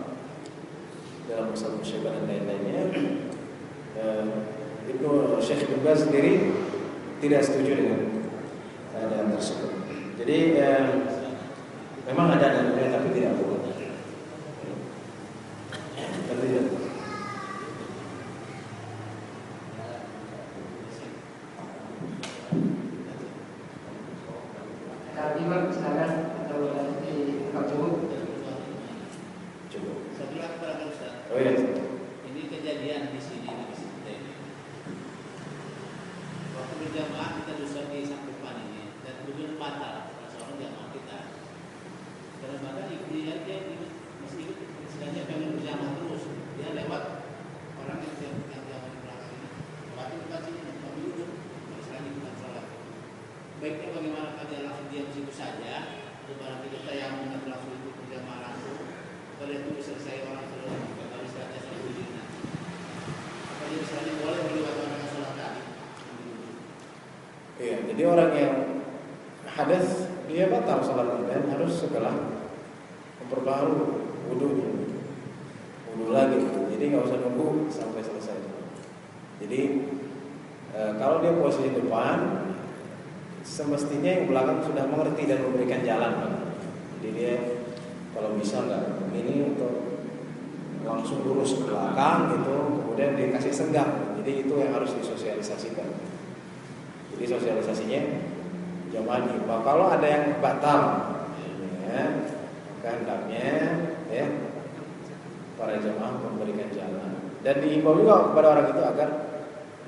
Dalam masalah musyabbah dan lain-lainnya. Ibnu Syekh Ibnu Baz sendiri tidak setuju dengan keadaan tersebut. Jadi memang ada dalilnya tapi tidak boleh. Kalau Imam silakan atau nanti Pak Cukup. Cukup. Satu lagi barangkali Ustaz. Oh iya. Ini kejadian di sini di masjid kita ini. Waktu berjamaah kita duduk di samping ini dan kemudian batal seorang jamaah kita. Karena batal dia masih ikut istilahnya pengen berjamaah terus. Dia lewat orang yang jamaah di belakang ini. Waktu dekat sini kami duduk istilahnya kita sholat. Baiknya bagaimana dia langsung diam situ saja atau barang kita yang mengatur langsung ikut berjamaah langsung. Kalau itu selesai orang sudah kembali saatnya sholat diri. Apa dia misalnya boleh berlewat orang yang sholat tadi? Iya, jadi orang yang hadas dia batal salatnya dan harus setelah memperbaharui wudunya. Wudu lagi. Jadi nggak usah nunggu sampai selesai. Jadi kalau dia posisi depan, semestinya yang belakang sudah mengerti dan memberikan jalan, Pak. Jadi dia kalau bisa nggak ini untuk langsung lurus ke belakang gitu, kemudian dikasih senggak. Jadi itu yang harus disosialisasikan. Jadi sosialisasinya jamaah jumpa. Kalau ada yang batal, ya, maka hendaknya ya para jamaah memberikan jalan. Dan diimbau juga kepada orang itu agar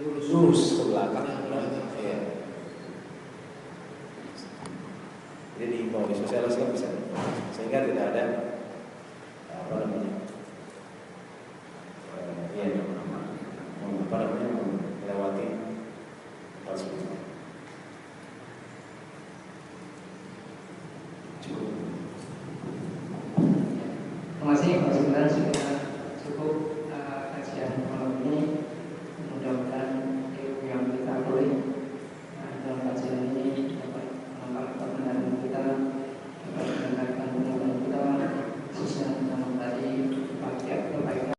lurus ke belakang. Ya. Jadi diimbau, disosialisasikan bisa, sehingga tidak ada apa namanya, melewati hal seperti itu. Terima kasih Pak Sebenarnya.